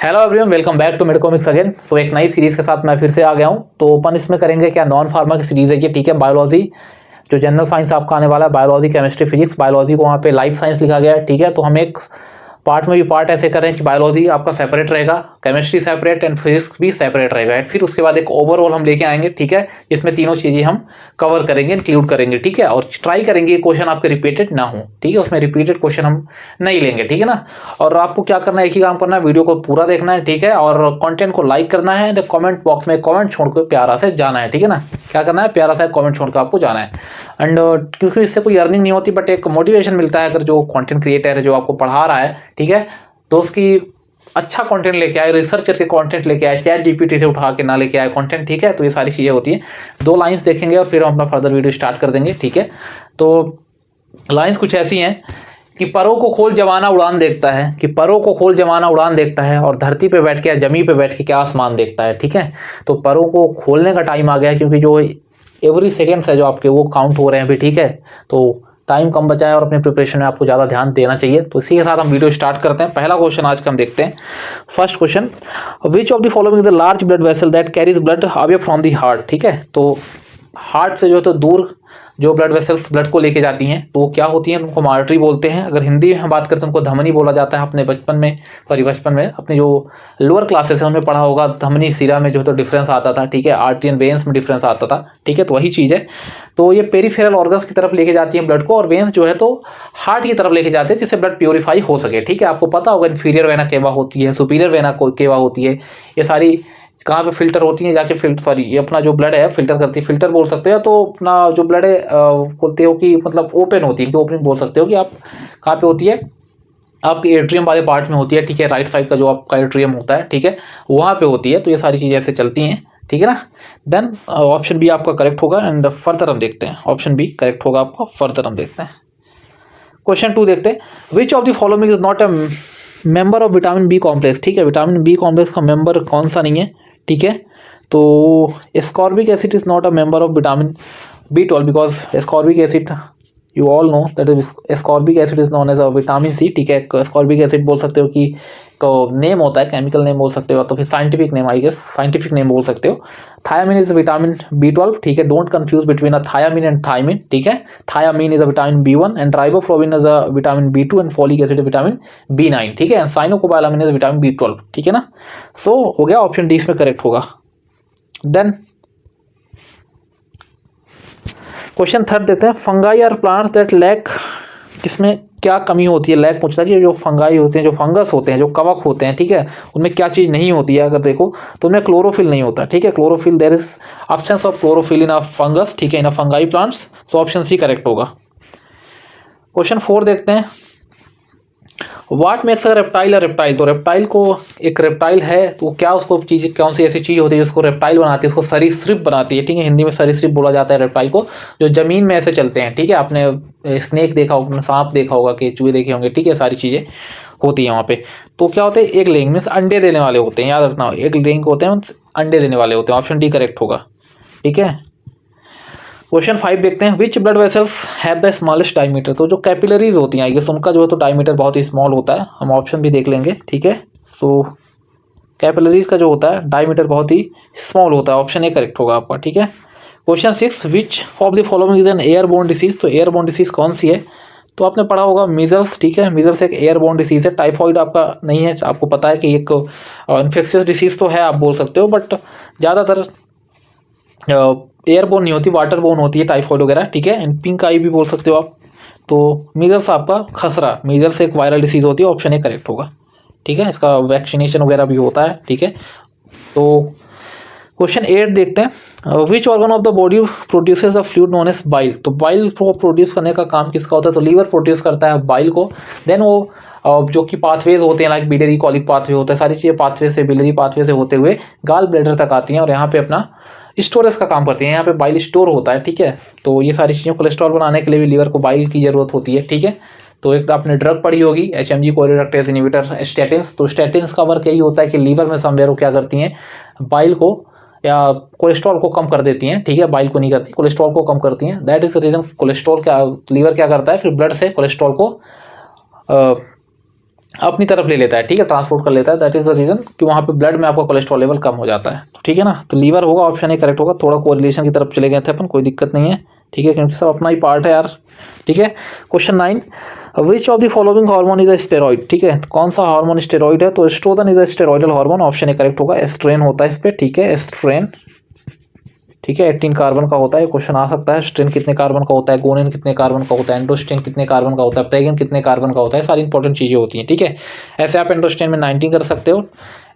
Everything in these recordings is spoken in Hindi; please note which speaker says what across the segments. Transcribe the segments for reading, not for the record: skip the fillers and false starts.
Speaker 1: Hello everyone, welcome back to Medcomics again. So एक नई सीरीज के साथ मैं फिर से आ गया हूं। तो अपन इसमें करेंगे क्या, नॉन फार्मा की सीरीज है ये, ठीक है। बायोलॉजी जो जनरल साइंस आपका आने वाला है, बायोलॉजी, केमिस्ट्री, फिजिक्स, बायोलॉजी को वहाँ पे लाइफ साइंस लिखा गया है, ठीक है। तो हम एक पार्ट में भी पार्ट ऐसे करें कि बायोलॉजी आपका सेपरेट रहेगा, केमिस्ट्री सेपरेट एंड फिजिक्स भी सेपरेट रहेगा। एंड फिर उसके बाद एक ओवरऑल हम लेके आएंगे, ठीक है, जिसमें तीनों चीज़ें हम कवर करेंगे, इंक्लूड करेंगे, ठीक है। और ट्राई करेंगे क्वेश्चन आपके रिपीटेड ना हो, ठीक है। उसमें रिपीटेड क्वेश्चन हम नहीं लेंगे, ठीक है ना। और आपको क्या करना है, एक ही काम करना है, वीडियो को पूरा देखना है, ठीक है। और कंटेंट को लाइक करना है एंड कमेंट बॉक्स में कमेंट छोड़कर प्यारा से जाना है, ठीक है ना। क्या करना है, प्यारा सा कमेंट छोड़कर आपको जाना है। एंड क्योंकि इससे कोई अर्निंग नहीं होती, बट एक मोटिवेशन मिलता है अगर जो कंटेंट क्रिएटर है जो आपको पढ़ा रहा है, ठीक है, तो उसकी अच्छा कंटेंट लेके आए, रिसर्चर के कंटेंट लेके आए, चैट जीपीटी से उठा के ना लेके आए कंटेंट, ठीक है। तो ये सारी चीज़ें होती हैं। 2 लाइंस देखेंगे और फिर हम अपना फर्दर वीडियो स्टार्ट कर देंगे, ठीक है। तो लाइंस कुछ ऐसी हैं कि परों को खोल जमाना उड़ान देखता है, कि परों को खोल जमाना उड़ान देखता है, और धरती पे बैठ के या जमी पे बैठ के क्या आसमान देखता है, ठीक है। तो परों को खोलने का टाइम आ गया है, क्योंकि जो एवरी सेकेंड्स है जो आपके वो काउंट हो रहे हैं अभी, ठीक है। तो टाइम कम बचा है और अपने प्रिपरेशन में आपको ज़्यादा ध्यान देना चाहिए। तो इसी के साथ हम वीडियो स्टार्ट करते हैं। पहला क्वेश्चन आज का हम देखते हैं। First question, which of the following is the large blood vessel that carries blood away from the heart, ठीक है। तो हार्ट से जो है तो दूर जो ब्लड वेसल्स ब्लड को लेके जाती हैं, तो वो क्या होती हैं, उनको आर्टरी बोलते हैं। अगर हिंदी में हम बात करते हैं उनको धमनी बोला जाता है। अपने बचपन में अपने जो लोअर क्लासेस है उनमें पढ़ा होगा, धमनी सिरा में जो है तो डिफरेंस आता था, ठीक है। आर्टरी एंड वेन्स में डिफरेंस आता था, ठीक है। तो वही चीज़ है। तो ये पेरीफेरल ऑर्गन्स की तरफ लेके जाती है ब्लड को, और वेन्स जो है तो हार्ट की तरफ लेके जाते हैं, जिससे ब्लड प्योरीफाई हो सके, ठीक है। आपको पता होगा इन्फीरियर वेना केवा होती है, सुपीरियर वेना केवा होती है, ये सारी कहाँ पे फिल्टर होती है, जाके ये अपना जो ब्लड है फिल्टर करती है, फिल्टर बोल सकते हो। तो अपना जो ब्लड है बोलते हो कि मतलब ओपन होती है, ओपनिंग बोल सकते हो कि आप कहाँ पे होती है, आपके एट्रियम वाले पार्ट में होती है, ठीक है। राइट साइड का जो आपका एट्रियम होता है, ठीक है, वहाँ पे होती है। तो ये सारी चीज़ें ऐसे चलती हैं, ठीक है ना। देन ऑप्शन बी आपका करेक्ट होगा। एंड फर्दर हम देखते हैं, ऑप्शन बी करेक्ट होगा आपका। फर्दर हम देखते हैं क्वेश्चन 2 देखते हैं। Which of the following is not a member of vitamin B complex, ठीक है। विटामिन बी कॉम्प्लेक्स का मेंबर कौन सा नहीं है, ठीक है। तो ascorbic acid is not a member of vitamin B12 because ascorbic acid you all know that is ascorbic acid is known as a vitamin C, ठीक है। एस्कॉर्बिक एसिड बोल सकते हो कि तो नेम होता है, केमिकल नेम बोल सकते हो, तो फिर scientific name, I guess scientific name बोल सकते हो। थायामीन इज विटामिन B12, ठीक है। Don't confuse between a thiamine and thiamin, ठीक है। Thiamine is a vitamin B1 and riboflavin is a vitamin B2 and folic acid vitamin B9, ठीक है। साइनोकोबालामिन इज विटामिन B12, ठीक है ना। सो हो गया, ऑप्शन डी इसमें करेक्ट होगा। देन क्वेश्चन 3 देखते हैं। Fungi are plants that lack, किसमें क्या कमी होती है, लैक पूछता है कि जो फंगाई होते हैं, जो फंगस होते हैं, जो कवक होते हैं, ठीक है, उनमें क्या चीज़ नहीं होती है। अगर देखो तो उनमें क्लोरोफिल नहीं होता, ठीक है। Chlorophyll, there is absence of chlorophyll in a fungus, ठीक है, इन अ फंगाई प्लांट्स। तो ऑप्शन सी करेक्ट होगा। क्वेश्चन 4 देखते हैं। What makes a reptile a reptile, तो रेप्टाइल को, एक रेप्टाइल है तो क्या उसको चीज़, कौन सी ऐसी चीज़ होती है जिसको रेप्टाइल बनाती है, उसको सरीसृप बनाती है, ठीक है। हिंदी में सरीसृप बोला जाता है रेप्टाइल को, जो जमीन में ऐसे चलते हैं, ठीक है। आपने स्नेक देखा होगा, सांप देखा होगा, कि चूहे देखे होंगे, ठीक है। सारी चीज़ें होती हैं वहाँ पे। तो क्या होते हैं, एक लेंग मीन्स अंडे देने वाले होते हैं, याद रखना, एक लेंग होते हैं अंडे देने वाले होते हैं। ऑप्शन डी करेक्ट होगा, ठीक है। क्वेश्चन 5 देखते हैं। Which blood vessels have the smallest diameter, तो जो कैपिलरीज होती हैं आई गेस उनका जो है तो डायमीटर बहुत ही स्मॉल होता है। हम ऑप्शन भी देख लेंगे, ठीक है। सो कैपिलरीज का जो होता है डायमीटर बहुत ही स्मॉल होता है। ऑप्शन ए करेक्ट होगा आपका, ठीक है। Question 6, which of the following is an airborne disease, तो एयरबोर्न डिसीज कौन सी है, तो आपने पढ़ा होगा मीजल्स, ठीक है। मीजल्स एक एयरबोर्न डिसीज है। टाइफॉइड आपका नहीं है, आपको पता है कि एक इन्फेक्शियस डिसीज तो है, आप बोल सकते हो, बट ज़्यादातर एयरबोर्न नहीं होती, वाटर बोर्न होती है टाइफॉइड वगैरह, ठीक है। एंड पिंक आई भी बोल सकते हो आप। तो मीजल्स आपका खसरा, मीजल्स एक वायरल डिसीज होती है। ऑप्शन ए करेक्ट होगा, ठीक है। इसका वैक्सीनेशन वगैरह भी होता है, ठीक है। तो क्वेश्चन 8 देखते हैं। Which organ of the body produces a fluid known as bile, तो बाइल को प्रोड्यूस करने का काम किसका होता है, तो लीवर प्रोड्यूस करता है बाइल को। देन वो जो कि पाथवेज होते हैं, लाइक बिलियरी कॉलिक पाथवे होता है, सारी चीज़ें पाथवे से, बिलियरी पाथवे से होते हुए गाल ब्लैडर तक आती हैं और यहाँ पे अपना स्टोरेज का काम करती हैं। यहाँ पे बाइल स्टोर होता है, ठीक है। तो ये सारी चीज़ें, कोलेस्ट्रॉल बनाने के लिए भी लीवर को बाइल की ज़रूरत होती है, ठीक है। तो एक आपने ड्रग पढ़ी होगी HMG कोलेरेक्टेज इनहिबिटर स्टैटिन्स, तो स्टैटिन्स का वर्क यही होता है कि लीवर में समवेयर वो क्या करती हैं, बाइल को या कोलेस्ट्रॉल को कम कर देती हैं, ठीक है। बाइल को नहीं करती, कोलेस्ट्रॉल को कम करती हैं। That is the reason cholesterol क्या, लीवर क्या करता है, फिर ब्लड से कोलेस्ट्रॉल को अपनी तरफ ले लेता है, ठीक है, ट्रांसपोर्ट कर लेता है। दैट इज द रीजन कि वहाँ पे ब्लड में आपका कोलेस्ट्रॉल लेवल कम हो जाता है, ठीक है ना। तो लीवर होगा, ऑप्शन ए करेक्ट होगा। थोड़ा कोरिलेशन की तरफ चले गए थे अपन, कोई दिक्कत नहीं है, ठीक है, क्योंकि सब अपना ही पार्ट है यार, ठीक है। Question 9, which of the following hormone is a steroid, ठीक है, कौन सा हार्मोन स्टेरॉइड है? तो estrogen is a steroidal hormone, option A correct होगा। एस्ट्रेन होता है इस पे, ठीक है, एस्ट्रेन, ठीक है, 18 कार्बन का होता है। क्वेश्चन आ सकता है, स्ट्रेन कितने कार्बन का होता है, गोनिन कितने कार्बन का होता है, एंडोस्टेन कितने कार्बन का होता है, प्रेगिन कितने कार्बन का होता है, सारी इंपॉर्टेंट चीज़ें होती हैं, ठीक है। ऐसे आप एंडोस्टेन में 19 कर सकते हो,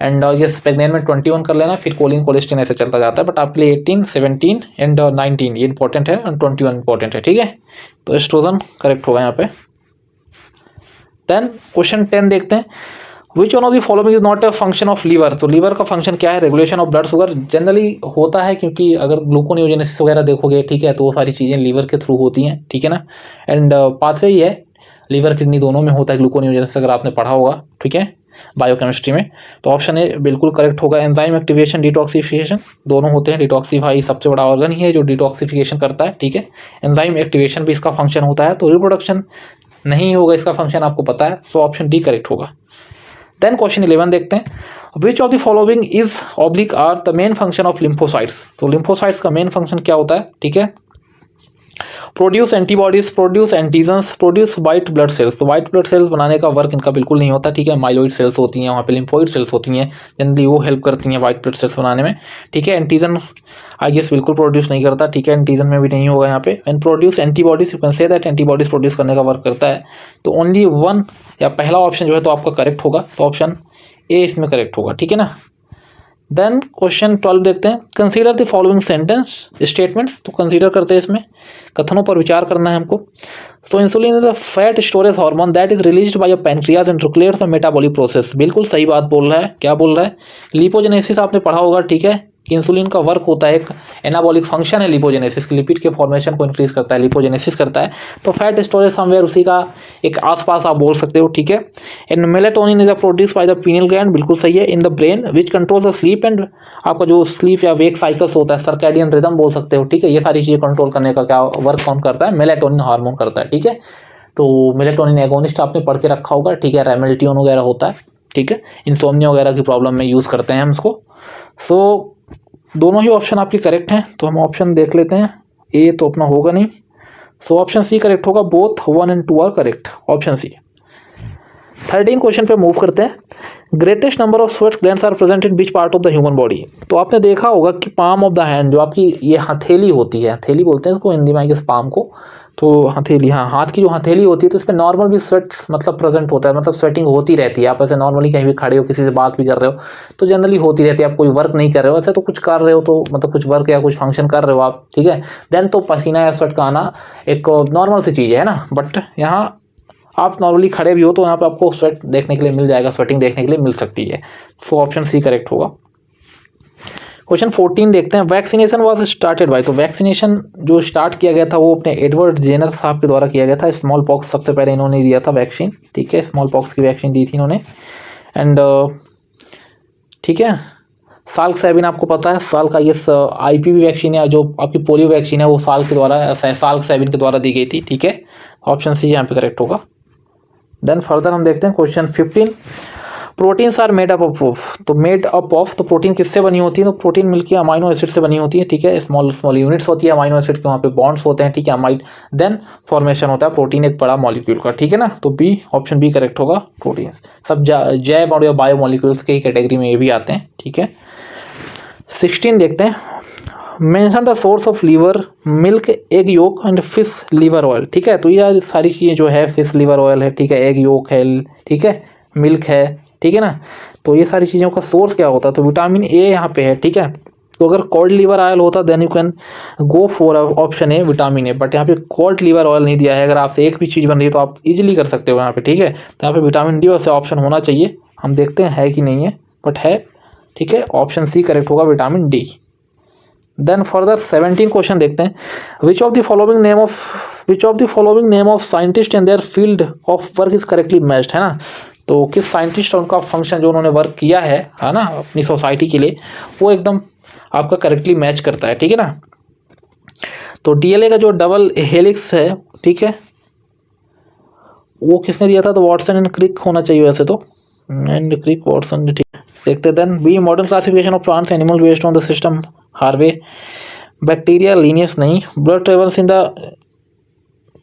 Speaker 1: एंड ये प्रेग्नेंट में 21 कर लेना, फिर कोलिन कोलेस्टिन ऐसे चलता जाता है, बट आपके लिए 18, 17 एंड 19 ये इंपॉर्टेंट है, एंड 21 इंपॉर्टेंट है, ठीक है। तो एस्ट्रोजन करेक्ट होगा यहाँ पे। देन क्वेश्चन 10 देखते हैं, which one of the following is not a function of liver. तो लीवर का फंक्शन क्या है? Regulation of blood sugar. Generally होता है, क्योंकि अगर ग्लूकोनियोजेनेसिस वगैरह देखोगे, ठीक है, तो वो सारी चीज़ें लीवर के थ्रू होती हैं, ठीक है ना। एंड पाथवे ही है, लीवर किडनी दोनों में होता है ग्लूकोनियोजेनेसिस, अगर आपने पढ़ा होगा, ठीक है, बायोकेमिस्ट्री में। तो ऑप्शन ए बिल्कुल करेक्ट होगा। एंजाइम एक्टिवेशन, डिटॉक्सिफिकेशन दोनों होते हैं। डिटॉक्सीफाई सबसे बड़ा ऑर्गन ही है जो डिटॉक्सिफिकेशन करता है, ठीक है। एंजाइम एक्टिवेशन भी इसका फंक्शन होता है। तो रिप्रोडक्शन नहीं होगा इसका फंक्शन, आपको पता है, सो ऑप्शन डी करेक्ट होगा। देन क्वेश्चन 11 देखते हैं, which of the following is oblique are the main function of lymphocytes. तो लिम्फोसाइट्स का मेन फंक्शन क्या होता है, ठीक है? Produce antibodies, produce antigens, produce white blood cells. तो वाइट ब्लड सेल्स बनाने का वर्क इनका बिल्कुल नहीं होता, ठीक है। माइलोइड सेल्स होती हैं, वहाँ पे लिम्फोइड सेल्स होती हैं, जनरली वो हेल्प करती हैं वाइट ब्लड सेल्स बनाने में, ठीक है। एंटीजन आई गेस बिल्कुल प्रोड्यूस नहीं करता, ठीक है, एंटीजन में भी नहीं होगा यहाँ पे। And produce antibodies, you can say that antibodies produce करने का वर्क करता है। तो ओनली वन या पहला ऑप्शन जो है तो आपका करेक्ट होगा, तो ऑप्शन ए इसमें करेक्ट होगा, ठीक है ना। देन क्वेश्चन 12 देखते हैं, consider the following sentence statements. तो कंसीडर करते हैं, इसमें कथनों पर विचार करना है हमको। तो insulin is a fat storage hormone that is released by a pancreas and regulates the metabolic process. बिल्कुल सही बात बोल रहा है। क्या बोल रहा है? लिपोजेनेसिस आपने पढ़ा होगा, ठीक है, कि इंसुलिन का वर्क होता है, एक एनाबॉलिक फंक्शन है लिपोजेनेसिस, लिपिड के फॉर्मेशन को इंक्रीज करता है, लिपोजेनेसिस करता है। तो फैट स्टोरेज समवेयर उसी का एक आसपास आप बोल सकते हो, ठीक है। And melatonin is produce by the pineal gland, बिल्कुल सही है, in the brain which control the sleep and आपका जो स्लीप या वेक साइकिल्स होता है, सर्कैडियन रिदम बोल सकते हो, ठीक है। ये सारी चीज़ें कंट्रोल करने का क्या वर्क कौन करता है? मेलेटोनिन हार्मोन करता है, ठीक है। तो मेलेटोनिन एगोनिस्ट आपने पढ़ के रखा होगा, ठीक है, रेमेल्टियोन वगैरह होता है, ठीक है। इंसोम्निया वगैरह की प्रॉब्लम में यूज़ करते हैं हम इसको। सो दोनों ही ऑप्शन आपके करेक्ट हैं, तो हम ऑप्शन देख लेते हैं। ए तो अपना होगा नहीं, सो ऑप्शन सी करेक्ट होगा। Both 1 and 2 are correct, option C. 13 question पे मूव करते हैं, greatest number of sweat glands are present in which part of the human body. तो आपने देखा होगा कि पाम ऑफ द हैंड, जो आपकी ये हथेली होती है, हथेली बोलते हैं इसको हिंदी में, इस पाम को, तो हथेली, हाँ, हाथ की जो हथेली होती है, तो इस पर नॉर्मल भी स्वेट मतलब प्रेजेंट होता है, मतलब स्वेटिंग होती रहती है। आप ऐसे नॉर्मली कहीं भी खड़े हो, किसी से बात भी कर रहे हो, तो जनरली होती रहती है। आप कोई वर्क नहीं कर रहे हो, ऐसे तो कुछ कर रहे हो, तो मतलब कुछ वर्क या कुछ फंक्शन कर रहे हो आप, ठीक है, देन तो पसीना या स्वेट का आना एक नॉर्मल सी चीज़ है ना। बट यहाँ आप नॉर्मली खड़े भी हो, तो यहाँ पे आपको स्वेट देखने के लिए मिल जाएगा, स्वेटिंग देखने के लिए मिल सकती है। सो ऑप्शन सी करेक्ट होगा। क्वेश्चन 14 देखते हैं, वैक्सीनेशन वाज स्टार्टेड बाय। तो वैक्सीनेशन जो स्टार्ट किया गया था वो अपने एडवर्ड जेनर साहब के द्वारा किया गया था। स्मॉल पॉक्स सबसे पहले इन्होंने दिया था वैक्सीन, ठीक है, स्मॉल पॉक्स की वैक्सीन दी थी इन्होंने। एंड ठीक है, साल्क सैबिन आपको पता है, साल का ये IPV वैक्सीन है, जो आपकी पोलियो वैक्सीन है, वो साल के द्वारा, साल्क सैबिन के द्वारा दी गई थी, ठीक है। ऑप्शन सी यहाँ पे करेक्ट होगा। देन फर्दर हम देखते हैं question 15, proteins are made up of. तो मेड अप ऑफ, तो प्रोटीन किससे बनी होती है? तो प्रोटीन मिलकर अमाइनो एसिड से बनी होती है, ठीक है। स्मॉल स्मॉल यूनिट्स होती है अमाइनो एसिड के, वहाँ पे बॉन्ड्स होते हैं, ठीक है, अमाइड, देन फॉर्मेशन होता है प्रोटीन एक बड़ा मॉलिक्यूल का, ठीक है ना। तो बी, ऑप्शन बी करेक्ट होगा। प्रोटीन्स सब जैव और बायो मॉलिक्यूल्स के कैटेगरी में ये भी आते हैं, ठीक है। 16 देखते हैं, mention the source of liver, milk, egg yolk and fish liver oil, ठीक है। तो ये सारी चीज़ें जो है, फिश लीवर ऑयल है, ठीक है, एग योक है, ठीक है, मिल्क है, ठीक है ना। तो ये सारी चीज़ों का सोर्स क्या होता है? तो विटामिन ए यहाँ पे है, ठीक है। तो अगर कॉड लीवर ऑयल होता then you can go for option A vitamin A, but यहाँ पे कॉड लीवर ऑयल नहीं दिया है। अगर आपसे एक भी चीज़ बन रही है तो आप इजीली कर सकते हो यहाँ पे, ठीक है। तो यहाँ पे विटामिन डी वैसे ऑप्शन होना चाहिए, हम देखते हैं है कि नहीं है, बट है, ठीक है। ऑप्शन सी करेक्ट होगा, vitamin D. Then further 17 question देखते हैं, which of the following name of scientist in their field of work is correctly matched, है ना। तो किस साइंटिस्ट और उनका फंक्शन जो उन्होंने वर्क किया है ना, अपनी सोसाइटी के लिए, वो एकदम आपका करेक्टली मैच करता है, ठीक है ना। तो DLA का जो डबल हेलिक्स है, ठीक है, वो किसने दिया था, तो वॉटसन एंड क्रिक होना चाहिए वैसे तो, एंड क्रिक वॉटसन, ठीक। देखते then B modern classification of plants animal based on the system Harvey, bacteria Linnaeus नहीं, ब्लड ट्रेवल्स इन द,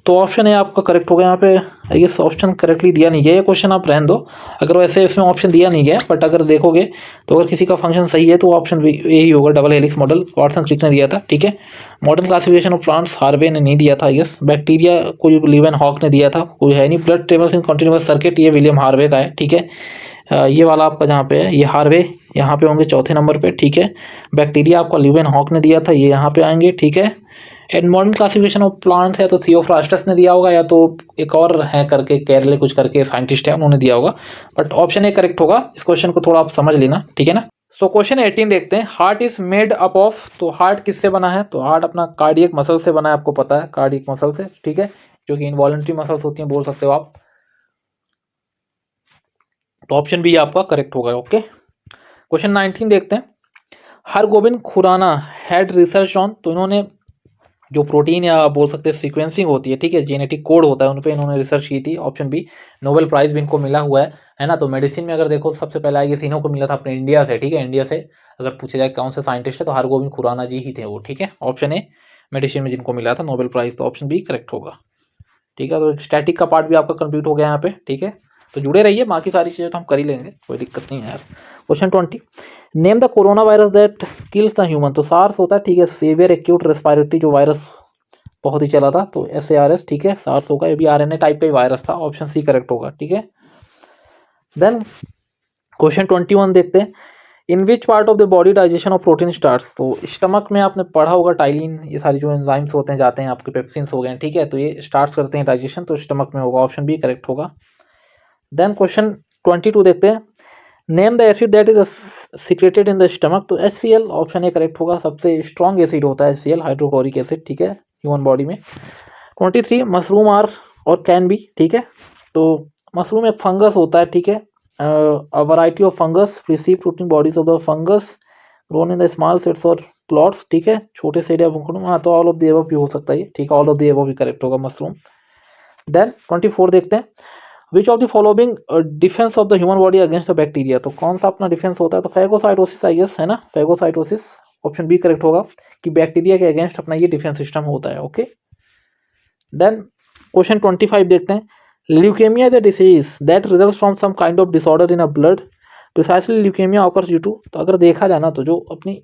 Speaker 1: तो ऑप्शन है आपका करेक्ट होगा यहाँ पे। आई गेस ऑप्शन करेक्टली दिया नहीं गया, ये क्वेश्चन आप रहने दो, अगर वैसे इसमें ऑप्शन दिया नहीं गया, बट अगर देखोगे तो अगर किसी का फंक्शन सही है तो ऑप्शन यही होगा, डबल हेलिक्स मॉडल वॉटसन क्रिक ने दिया था, ठीक है। Modern classification of plants Harvey ने नहीं दिया था आई गेस, बैक्टीरिया कोई लीवन हॉक ने दिया था, कोई है नहीं। ब्लड ट्रेवल्स इन कंटिन्यूअस सर्किट ये विलियम हार्वे का है, ठीक है। ये वाला आपका जहाँ पे है ये हार्वे, यहाँ पे होंगे चौथे नंबर पे, ठीक है। बैक्टीरिया आपका ल्यूवेन हॉक ने दिया था, ये यहाँ पे आएंगे, ठीक है। And modern classification of plants है तो थियोफ्रास्टस ने दिया होगा, या तो एक और है करके केरले कुछ करके साइंटिस्ट है उन्होंने दिया होगा, बट ऑप्शन ए करेक्ट होगा। इस क्वेश्चन को थोड़ा आप समझ लेना, ठीक है ना। सो क्वेश्चन 18 देखते हैं, heart is made up of, तो हार्ट किससे बना है, तो हार्ट अपना कार्डियक मसल से बना है, आपको पता है कार्डियक मसल से, ठीक है, जो कि इनवॉलंटरी मसल्स होती हैं बोल सकते हो आप, तो ऑप्शन बी आपका करेक्ट होगा, ओके। क्वेश्चन 19 देखते हैं, Hargobind Khorana had research on, तो इन्होंने जो प्रोटीन या बोल सकते हैं सीक्वेंसिंग होती है, ठीक है, जेनेटिक कोड होता है, उन पर इन्होंने रिसर्च की थी, ऑप्शन बी। नोबेल प्राइज भी इनको मिला हुआ है ना। तो मेडिसिन में अगर देखो सबसे पहले आगे इन्हों को मिला था अपने इंडिया से, ठीक है, इंडिया से अगर पूछा जाए कौन से साइंटिस्ट है तो हरगोबिंद खुराना जी ही थे वो, ठीक है। ऑप्शन ए मेडिसिन में जिनको मिला था नोबेल प्राइज, तो ऑप्शन बी करेक्ट होगा, ठीक है। तो स्टैटिक का पार्ट भी आपका कंप्लीट हो गया यहाँ पे, ठीक है। तो जुड़े रहिए, बाकी सारी चीज़ें तो हम कर ही लेंगे, कोई दिक्कत नहीं है यार। Question 20, name the corona virus that kills the human, तो सार्स होता है, ठीक है, सीवियर एक्यूट रेस्पिरेटरी जो वायरस बहुत ही चला था, तो SARS, ठीक है, सार्स होगा, ये भी RNA टाइप का ही वायरस था, ऑप्शन सी करेक्ट होगा, ठीक है। देन क्वेश्चन 21 देखते हैं, in which part of the body digestion of protein starts, तो स्टमक में आपने पढ़ा होगा टाइलिन, ये सारी जो एंजाइम्स होते हैं जाते हैं, आपके पेप्सिन्स हो गए, ठीक है, तो ये स्टार्ट करते हैं डाइजेशन, तो स्टमक में होगा, ऑप्शन बी करेक्ट होगा। देन क्वेश्चन 22 देखते हैं, name the acid that is secreted in the stomach, तो HCl, ऑप्शन ए करेक्ट होगा, सबसे स्ट्रॉन्ग एसिड होता है HCl, हाइड्रोक्लोरिक एसिड, ठीक है, ह्यूमन बॉडी में। 23, मशरूम आर और कैन बी, ठीक है, तो मशरूम एक फंगस होता है, ठीक है, a variety of fungus receive protein bodies of the fungus grown in the small sets और प्लॉट्स, ठीक है, छोटे सेड या बुकड़ों, हाँ, तो ऑल ऑफ द एबव भी हो सकता है ये, ठीक है, ऑल ऑफ द एबव भी करेक्ट होगा मशरूम। देन 24 देखते हैं, which of the following defence of the human body against the bacteria, तो कौन सा अपना डिफेंस होता है, तो फैगोसाइटोसिस आई गेस है ना, फैगोसाइटोसिस, ऑप्शन बी करेक्ट होगा, कि बैक्टीरिया के अगेंस्ट अपना ये डिफेंस सिस्टम होता है, ओके। देन क्वेश्चन 25 देखते हैं, leukaemia the disease that result from some kind of disorder in a blood, precisely leukaemia occurs due to, तो अगर देखा जाए ना तो जो अपनी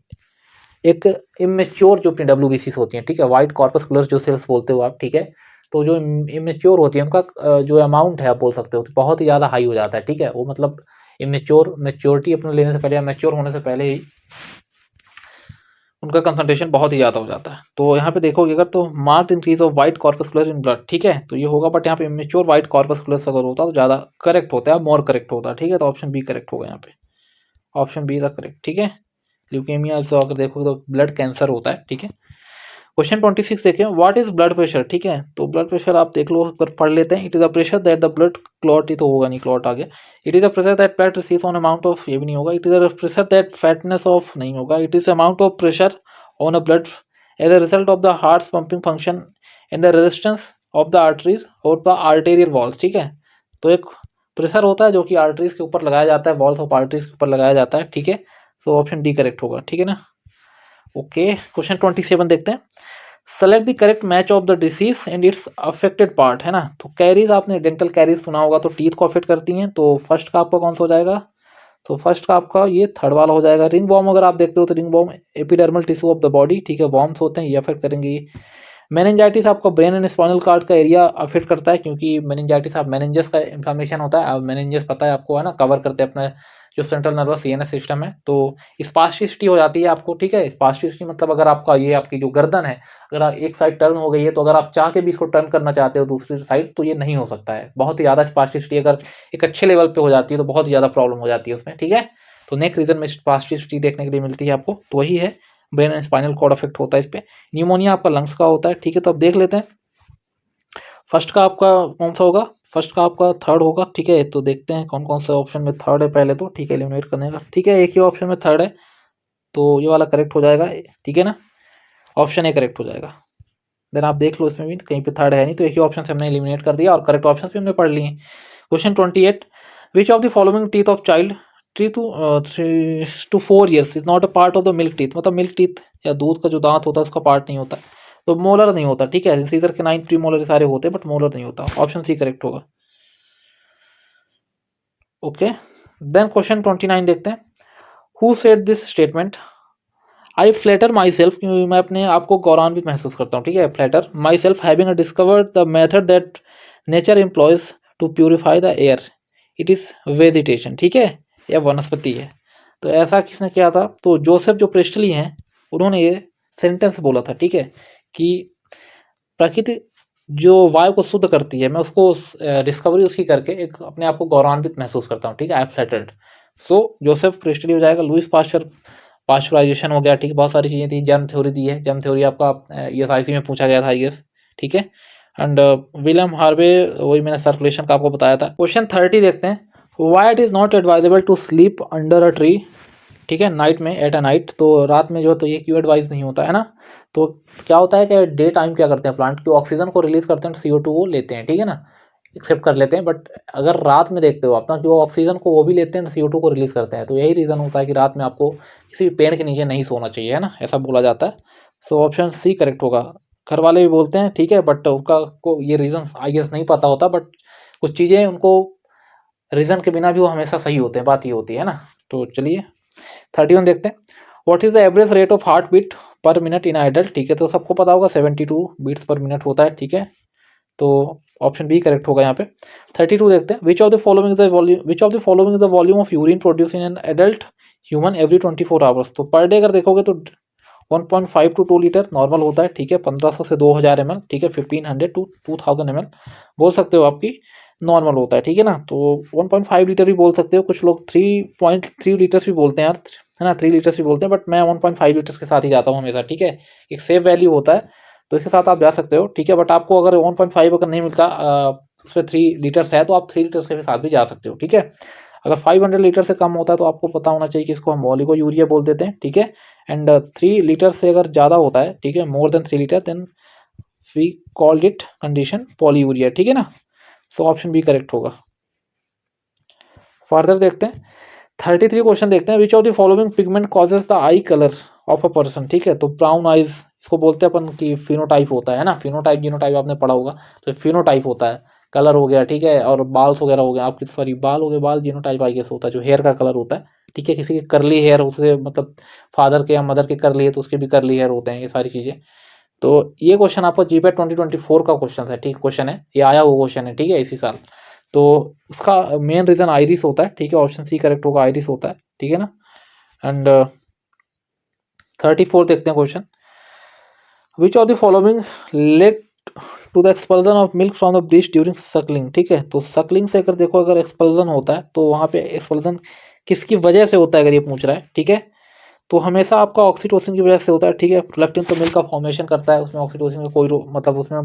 Speaker 1: एक इमेच्योर जो अपनी WBCs होती हैं, ठीक है, वाइट कॉर्पस्कुलर जो सेल्स बोलते हो आप, ठीक है, तो जो इमेच्योर होती है उनका जो अमाउंट है आप बोल सकते हो तो बहुत ही ज़्यादा हाई हो जाता है, ठीक है, वो मतलब मेच्योरिटी अपने लेने से पहले या मेच्योर होने से पहले ही उनका कंसंट्रेशन बहुत ही ज़्यादा हो जाता है। तो यहाँ पे देखोगे अगर तो marked increase of white corpuscular in blood, ठीक है, तो ये होगा, बट यहाँ पे इमेच्योर वाइट कॉर्पस्कुलर अगर होता तो ज़्यादा करेक्ट होता है, मोर करेक्ट होता है, ठीक है, तो ऑप्शन बी करेक्ट होगा यहाँ पे, ऑप्शन बी द करेक्ट, ठीक है। ल्यूकेमिया से अगर देखोगे तो ब्लड कैंसर होता है, ठीक है। क्वेश्चन 26 देखें, व्हाट इज ब्लड प्रेशर, ठीक है, तो ब्लड प्रेशर आप देख लो, पर पढ़ लेते हैं, it is the pressure that the blood clot, ही तो होगा नहीं, क्लॉट आ गया, it is the pressure that fat receives on amount of, ये भी नहीं होगा, it is the pressure that fatness of, नहीं होगा, it is amount of pressure on a blood as a result of the heart pumping function and the resistance of the arteries और द आर्टेरियल वॉल्स, ठीक है, तो एक प्रेशर होता है जो कि आर्टरीज के ऊपर लगाया जाता है, वॉल्स ऑफ आर्टरीज के ऊपर लगाया जाता है, ठीक है, तो ऑप्शन डी करेक्ट होगा, ठीक है ना, ओके। क्वेश्चन 27 देखते हैं, select the correct match of the disease and it's affected part, है ना, तो कैरीज आपने डेंटल कैरीज सुना होगा, तो टीथ को अफेक्ट करती हैं, तो फर्स्ट का आपका कौन सा हो जाएगा, तो फर्स्ट का आपका ये थर्ड वाला हो जाएगा। रिंग वॉर्म अगर आप देखते हो तो ring worm epidermal tissue of the body, ठीक है, वॉर्म्स होते हैं, ये अफेक्ट करेंगे। मेनिंजाइटिस आपका ब्रेन एंड स्पाइनल कार्ड का एरिया अफेक्ट करता है, क्योंकि मेनिंजाइटिस आप मेनिंजस का इन्फ्लेमेशन होता है, अब मेनिंजस पता है आपको, है ना, कवर करते हैं अपना जो सेंट्रल नर्वस CNS सिस्टम है, तो स्पास्टिसिटी हो जाती है आपको, ठीक है, स्पास्टिसिटी मतलब अगर आपका ये आपकी जो गर्दन है अगर एक साइड टर्न हो गई है, तो अगर आप चाह के भी इसको टर्न करना चाहते हो दूसरी साइड तो ये नहीं हो सकता है, बहुत ही ज़्यादा स्पास्टिसिटी अगर एक अच्छे लेवल पे हो जाती है तो बहुत ही ज़्यादा प्रॉब्लम हो जाती है उसमें, ठीक है, तो नेक रीजन में स्पास्टिसिटी देखने के लिए मिलती है आपको, तो वही है, brain and spinal cord affect होता है इस पर। न्यूमोनिया आपका लंग्स का होता है, ठीक है, तो अब देख लेते हैं फर्स्ट का आपका कौन सा होगा, फर्स्ट का आपका थर्ड होगा, ठीक है, तो देखते हैं कौन कौन से ऑप्शन में थर्ड है पहले तो, ठीक है, एलिमिनेट करने का, ठीक है, एक ही ऑप्शन में थर्ड है, तो ये वाला करेक्ट हो जाएगा, ठीक है ना, ऑप्शन ए करेक्ट हो जाएगा। देन आप देख लो इसमें भी कहीं पे थर्ड है नहीं, तो एक ही ऑप्शन से हमने एलिमिनेट कर दिया और करेक्ट ऑप्शन भी हमने पढ़ लिए। Question 28, which of the following teeth of child 3 to 4 years is not a part of the milk teeth, मतलब मिल्क टीथ या दूध का जो दांत होता है उसका पार्ट नहीं होता, तो मोलर नहीं होता, ठीक है। सीजर के 9 प्री मोलर सारे होते हैं बट मोलर नहीं होता, ऑप्शन सी करेक्ट होगा। ओके, देन क्वेश्चन 29 देखते हैं, who said this statement, I flatter my self, क्योंकि मैं अपने आप को गौरवान्वित महसूस करता हूँ, ठीक है। Flatter myself having discovered the method that nature employs to purify the air, it is vegetation, ठीक है, यह वनस्पति है। तो ऐसा किसने किया था, तो जोसेफ जो प्रेस्टली हैं उन्होंने ये सेंटेंस बोला था, ठीक है, कि प्रकृति जो वायु को शुद्ध करती है, मैं उसको डिस्कवरी उसकी करके एक अपने आप को गौरवान्वित महसूस करता हूँ, ठीक है, आई फ्लैटर्ड। सो जोसेफ प्रेस्टली हो जाएगा। लुइस पास्चर, पास्चुराइजेशन हो गया, ठीक है, बहुत सारी चीज़ें थी। जर्म थ्योरी दी है, जर्म थ्योरी आपका ESIC में पूछा गया था आई गेस, ठीक है। एंड विलियम हार्वे, वही मैंने सर्कुलेशन का आपको बताया था। क्वेश्चन 30 देखते हैं, why it is not advisable to sleep under a tree, ठीक है, नाइट में, एट अ नाइट, तो रात में जो है तो ये क्यों एडवाइज नहीं होता है ना। तो क्या होता है कि डे टाइम क्या करते हैं प्लांट, की ऑक्सीजन को रिलीज करते हैं, CO2 वो लेते हैं, ठीक है ना, एक्सेप्ट कर लेते हैं। बट अगर रात में देखते हो आप ना कि वो ऑक्सीजन को वो भी लेते हैं, CO2 को रिलीज करते हैं, तो यही रीज़न होता है कि रात में आपको किसी भी पेड़ के नीचे नहीं सोना चाहिए, है ना, ऐसा बोला जाता है। सो ऑप्शन सी करेक्ट होगा। घर वाले भी बोलते हैं, ठीक है, बट उनका को ये रीज़न आई गेस नहीं पता होता, बट कुछ चीज़ें उनको रीज़न के बिना भी वो हमेशा सही होते हैं, बात ये होती है ना। तो चलिए 31 देखते हैं, what is the average rate of heart beat per minute in adult, ठीक है, तो सबको पता होगा 72 बीट्स पर मिनट होता है, ठीक है, तो ऑप्शन बी करेक्ट होगा यहाँ पे। 32 देखते हैं, which of the following is the volume, which of the following is the volume of urine produce in an adult human every 24 hours, तो पर डे अगर देखोगे तो 1.5 to 2 लीटर नॉर्मल होता है, ठीक है, 1500 से 2000 ml, ठीक है, 1500 to 2000 ml बोल सकते हो आपकी नॉर्मल होता है, ठीक है ना। तो 1.5 लीटर भी बोल सकते हो, कुछ लोग 3.3 लीटर्स भी बोलते हैं यार, है ना, 3 लीटर्स भी बोलते हैं, बट मैं 1.5 लीटर्स के साथ ही जाता हूँ हमेशा, ठीक है, एक सेफ वैल्यू होता है, तो इसके साथ आप जा सकते हो, ठीक है। बट आपको अगर 1.5 अगर नहीं मिलता उस पर 3 लीटर्स है, तो आप 3 लीटर्स के साथ भी जा सकते हो, ठीक है। अगर 500 लीटर से कम होता है तो आपको पता होना चाहिए कि इसको हम ओलिगो यूरिया बोल देते हैं, ठीक है। एंड 3 लीटर से अगर ज़्यादा होता है, ठीक है, more than 3 litre, then we called it condition polyuria, ठीक है ना। सो ऑप्शन बी करेक्ट होगा। फर्दर देखते हैं 33 क्वेश्चन देखते हैं, which of the following pigment causes the eye colour of a person, ठीक है, तो ब्राउन आइज इसको बोलते हैं अपन की फिनोटाइप होता है ना, फिनोटाइप जीनोटाइप आपने पढ़ा होगा, तो फिनोटाइप होता है, कलर हो गया, ठीक है, और बाल्स वगैरह हो गया आपकी, सॉरी बाल हो गए, बाल जीनोटाइप आई गेस होता है, जो हेयर का कलर होता है, ठीक है, किसी के करली हेयर, उसके मतलब फादर के या मदर के करली है तो उसके भी करली हेयर होते हैं, ये सारी चीज़ें। तो ये क्वेश्चन आपको GPAT 2024 का क्वेश्चन है, ठीक, क्वेश्चन है, ये आया हुआ क्वेश्चन है, ठीक है, इसी साल। तो उसका मेन रीज़न आइरिस होता है, ठीक है, ऑप्शन सी करेक्ट होगा, आइरिस होता है, ठीक है ना। एंड 34 देखते हैं question, which of the following led to the expulsion of milk from the breast during suckling, ठीक है, तो सकलिंग से अगर देखो अगर एक्सपल्जन होता है तो वहाँ पे एक्सपल्जन किसकी वजह से होता है अगर ये पूछ रहा है, ठीक है, तो हमेशा आपका ऑक्सीटोसिन की वजह से होता है, ठीक है। प्रोलैक्टिन तो मिल्क का फॉर्मेशन करता है, उसमें ऑक्सीटोसिन का कोई मतलब उसमें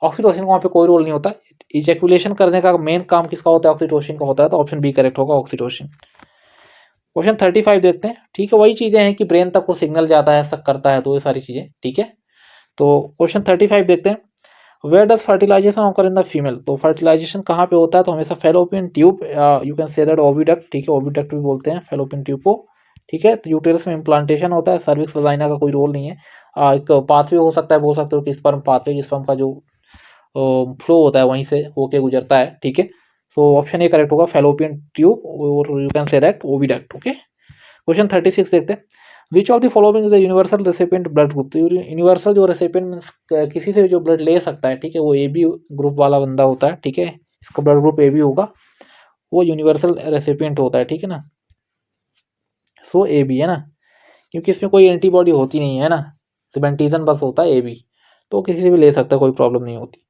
Speaker 1: ऑक्सीटोसिन का वहाँ पे कोई रोल नहीं होता। इजैकुलेशन करने का मेन काम किसका होता है, ऑक्सीटोसिन का होता है, तो ऑप्शन बी करेक्ट होगा, ऑक्सीटोसिन। क्वेश्चन 35 देखते हैं, ठीक है, वही चीज़ें हैं कि ब्रेन तक वो सिग्नल जाता है, शक करता है, तो ये सारी चीज़ें, ठीक है। तो क्वेश्चन 35 देखते हैं, where does fertilization occur in the female, तो फर्टिलाइजेशन कहाँ पे होता है, तो हमेशा fallopian tube, you can say that oviduct, ठीक है, ओविडक्ट भी बोलते हैं फेलोपियन ट्यूब को, ठीक है। तो यूटेरस में इम्प्लांटेशन होता है, सर्विक्स वजाइना का कोई रोल नहीं है। एक पाथवे हो सकता है, बोल सकते हो कि स्पर्म पाथवे, स्पर्म का जो फ्लो होता है वहीं से होके गुजरता है, ठीक है। सो ऑप्शन ए करेक्ट होगा, फेलोपियन ट्यूब, और you can say that oviduct, okay. Question 36 देखते हैं, which of the following is the universal recipient blood group, तो यूनिवर्सल जो रेसिपिएंट मीन्स किसी से जो ब्लड ले सकता है, ठीक है, वो AB ग्रुप वाला बंदा होता है, ठीक है, इसका ब्लड ग्रुप AB होगा, वो यूनिवर्सल रेसिपिएंट होता है, ठीक है ना। सो AB है ना, क्योंकि इसमें कोई एंटीबॉडी होती नहीं है ना, सिर्फ एंटीजन बस होता है AB, तो किसी से भी ले सकता है, कोई प्रॉब्लम नहीं होती,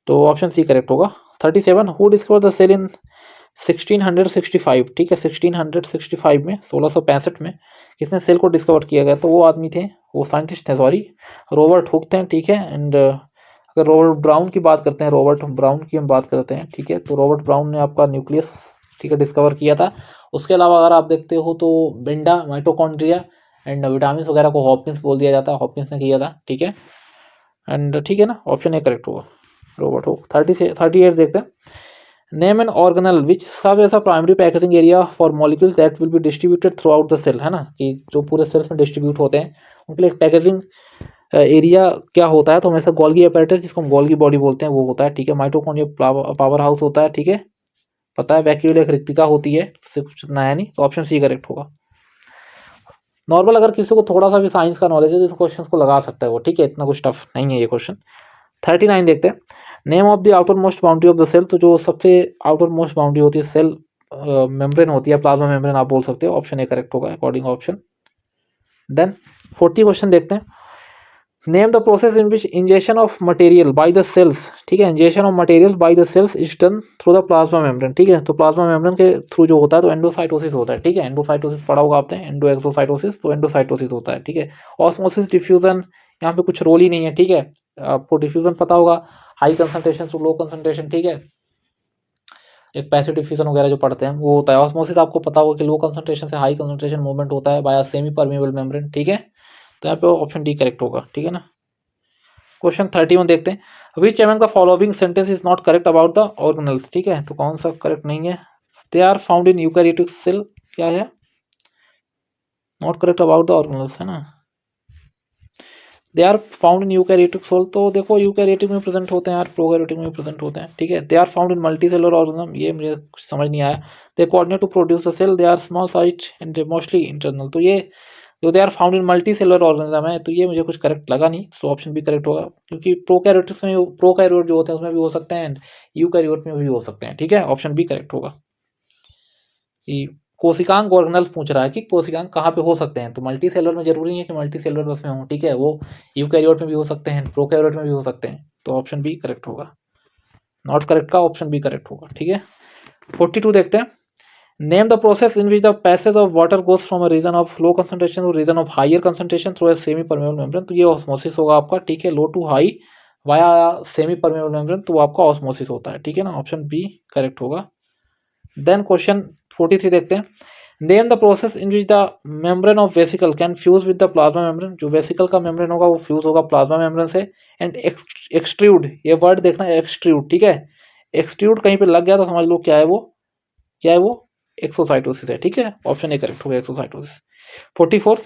Speaker 1: तो ऑप्शन सी करेक्ट होगा। 37, हु डिस्कवर द सेल इन 1665, ठीक है, 1665 में, 1665 में किसने सेल को डिस्कवर किया गया, तो वो आदमी थे, वो साइंटिस्ट थे, सॉरी, रॉबर्ट हुक थे, ठीक है। एंड अगर रॉबर्ट ब्राउन की बात करते हैं, रॉबर्ट ब्राउन की हम बात करते हैं, ठीक है, तो रॉबर्ट ब्राउन ने आपका न्यूक्लियस, ठीक है, डिस्कवर किया था। उसके अलावा अगर आप देखते हो तो बिंडा, माइटोकॉन्ड्रिया एंड विटामिन वगैरह को हॉपकिंस बोल दिया जाता है, हॉपकिंस ने किया था, ठीक है। एंड ठीक है ना, ऑप्शन ए करेक्ट होगा, रोबोट हो। 30 से 38 देखते हैं। Name an organelle which serve as a primary packaging area for molecules that will be distributed throughout the cell, है ना, कि जो पूरे सेल्स में डिस्ट्रीब्यूट होते हैं उनके लिए पैकेजिंग एरिया क्या होता है, तो हमेशा गोल्गी अपैरेटस जिसको हम गोल्गी बॉडी बोलते हैं वो होता है, ठीक है। माइटोकॉन्ड्रिया पावर हाउस होता है, ठीक है, पता है। वैक्यूल एक रिक्तिका होती है, इससे कुछ नया नहीं, तो ऑप्शन सी करेक्ट होगा। नॉर्मल अगर किसी को थोड़ा सा भी साइंस का नॉलेज है तो इस क्वेश्चन को लगा सकता है वो, ठीक है, इतना कुछ टफ नहीं है ये क्वेश्चन। 39 देखते हैं। Name of the outermost boundary of the cell, तो जो सबसे आउटर मोस्ट बाउंड्री होती है सेल मेम्ब्रेन होती है, प्लाज्मा मेम्ब्रेन आप बोल सकते हो, ऑप्शन ए करेक्ट होगा अकॉर्डिंग ऑप्शन। देन 40 क्वेश्चन देखते हैं। Name the process in which injection of material by the cells, ठीक है, injection of material by the cells is done through the plasma membrane, ठीक है। तो प्लाज्मा मेम्ब्रेन के थ्रू जो होता है तो एंडोसाइटोसिस होता है, ठीक है। एंडोसाइटोसिस पढ़ा होगा आपने, एंडो एक्सोसाइटोसिस, तो एंडोसाइटोसिस होता है, ठीक है। ऑस्मोसिस, डिफ्यूजन, यहाँ पे कुछ रोल ही नहीं है, ठीक है। आपको डिफ्यूजन पता होगा, high concentration to low concentration, ठीक है, एक पैसिव डिफ्यूजन वगैरह जो पढ़ते हैं वो होता है। ऑस्मोसिस आपको पता होगा कि लो कंसंट्रेशन से हाई कंसंट्रेशन मूवमेंट होता है बाय सेमी परमेबल मेम्ब्रेन, ठीक है। तो यहाँ पे ऑप्शन डी करेक्ट होगा, ठीक है ना। क्वेश्चन 31 देखते हैं। Which among the following sentence is not correct about the organelles, ठीक है, तो कौन सा करेक्ट नहीं है। They are found in eukaryotic cell, क्या है, not correct about the organelles, है ना। They are found in eukaryotic cell, तो देखो यूकैरियोटिक में प्रेजेंट होते हैं यार, प्रोकैरियोटिक में प्रेजेंट होते हैं, ठीक है। They are found in multicellular organism, ये मुझे कुछ समझ नहीं आया। They coordinate to produce the cell, they are small size and mostly internal, तो ये जो they are found in multi cellular organism है, तो ये मुझे कुछ करेक्ट लगा नहीं, तो ऑप्शन भी करेक्ट होगा, क्योंकि प्रोकैरियोट्स में प्रोकैरियोट जो होते हैं उसमें भी हो सकते हैं एंड यूकैरियोट में भी हो सकते हैं, ठीक है। ऑप्शन बी करेक्ट होगा। कि कोशिकांग ऑर्गेनल्स पूछ रहा है कि कोशिकांग कहाँ पे हो सकते हैं, तो मल्टी सेलुलर में जरूरी है कि मल्टी सेलुलर बस में हो, ठीक है, वो यूकैरियोट में भी हो सकते हैं, प्रोकैरियोट में भी हो सकते हैं, तो ऑप्शन बी करेक्ट होगा। नॉट करेक्ट का ऑप्शन बी करेक्ट होगा, ठीक है। 42 देखते हैं। Name the process in which the passage of water goes from a region of low concentration to region of higher concentration through a semi permeable membrane, तो ये ऑस्मोसिस होगा आपका, ठीक है। Low to high via semi permeable membrane, तो आपका ऑस्मोसिस होता है, ठीक है ना, ऑप्शन बी करेक्ट होगा। देन क्वेश्चन 43 देखते हैं। Name the process in which the membrane of vesicle can fuse with the plasma membrane, जो वेसिकल का मेम्ब्रेन होगा वो फ्यूज होगा प्लाज्मा मेम्ब्रेन से। एंड एक्सट्रूड, ये वर्ड देखना, एक्सट्रूड, ठीक है, एक्सट्रूड कहीं पे लग गया तो समझ लो क्या है वो, क्या है वो, एक्सोसाइटोसिस है, ठीक है, ऑप्शन ए करेक्ट होगा, exocytosis. 44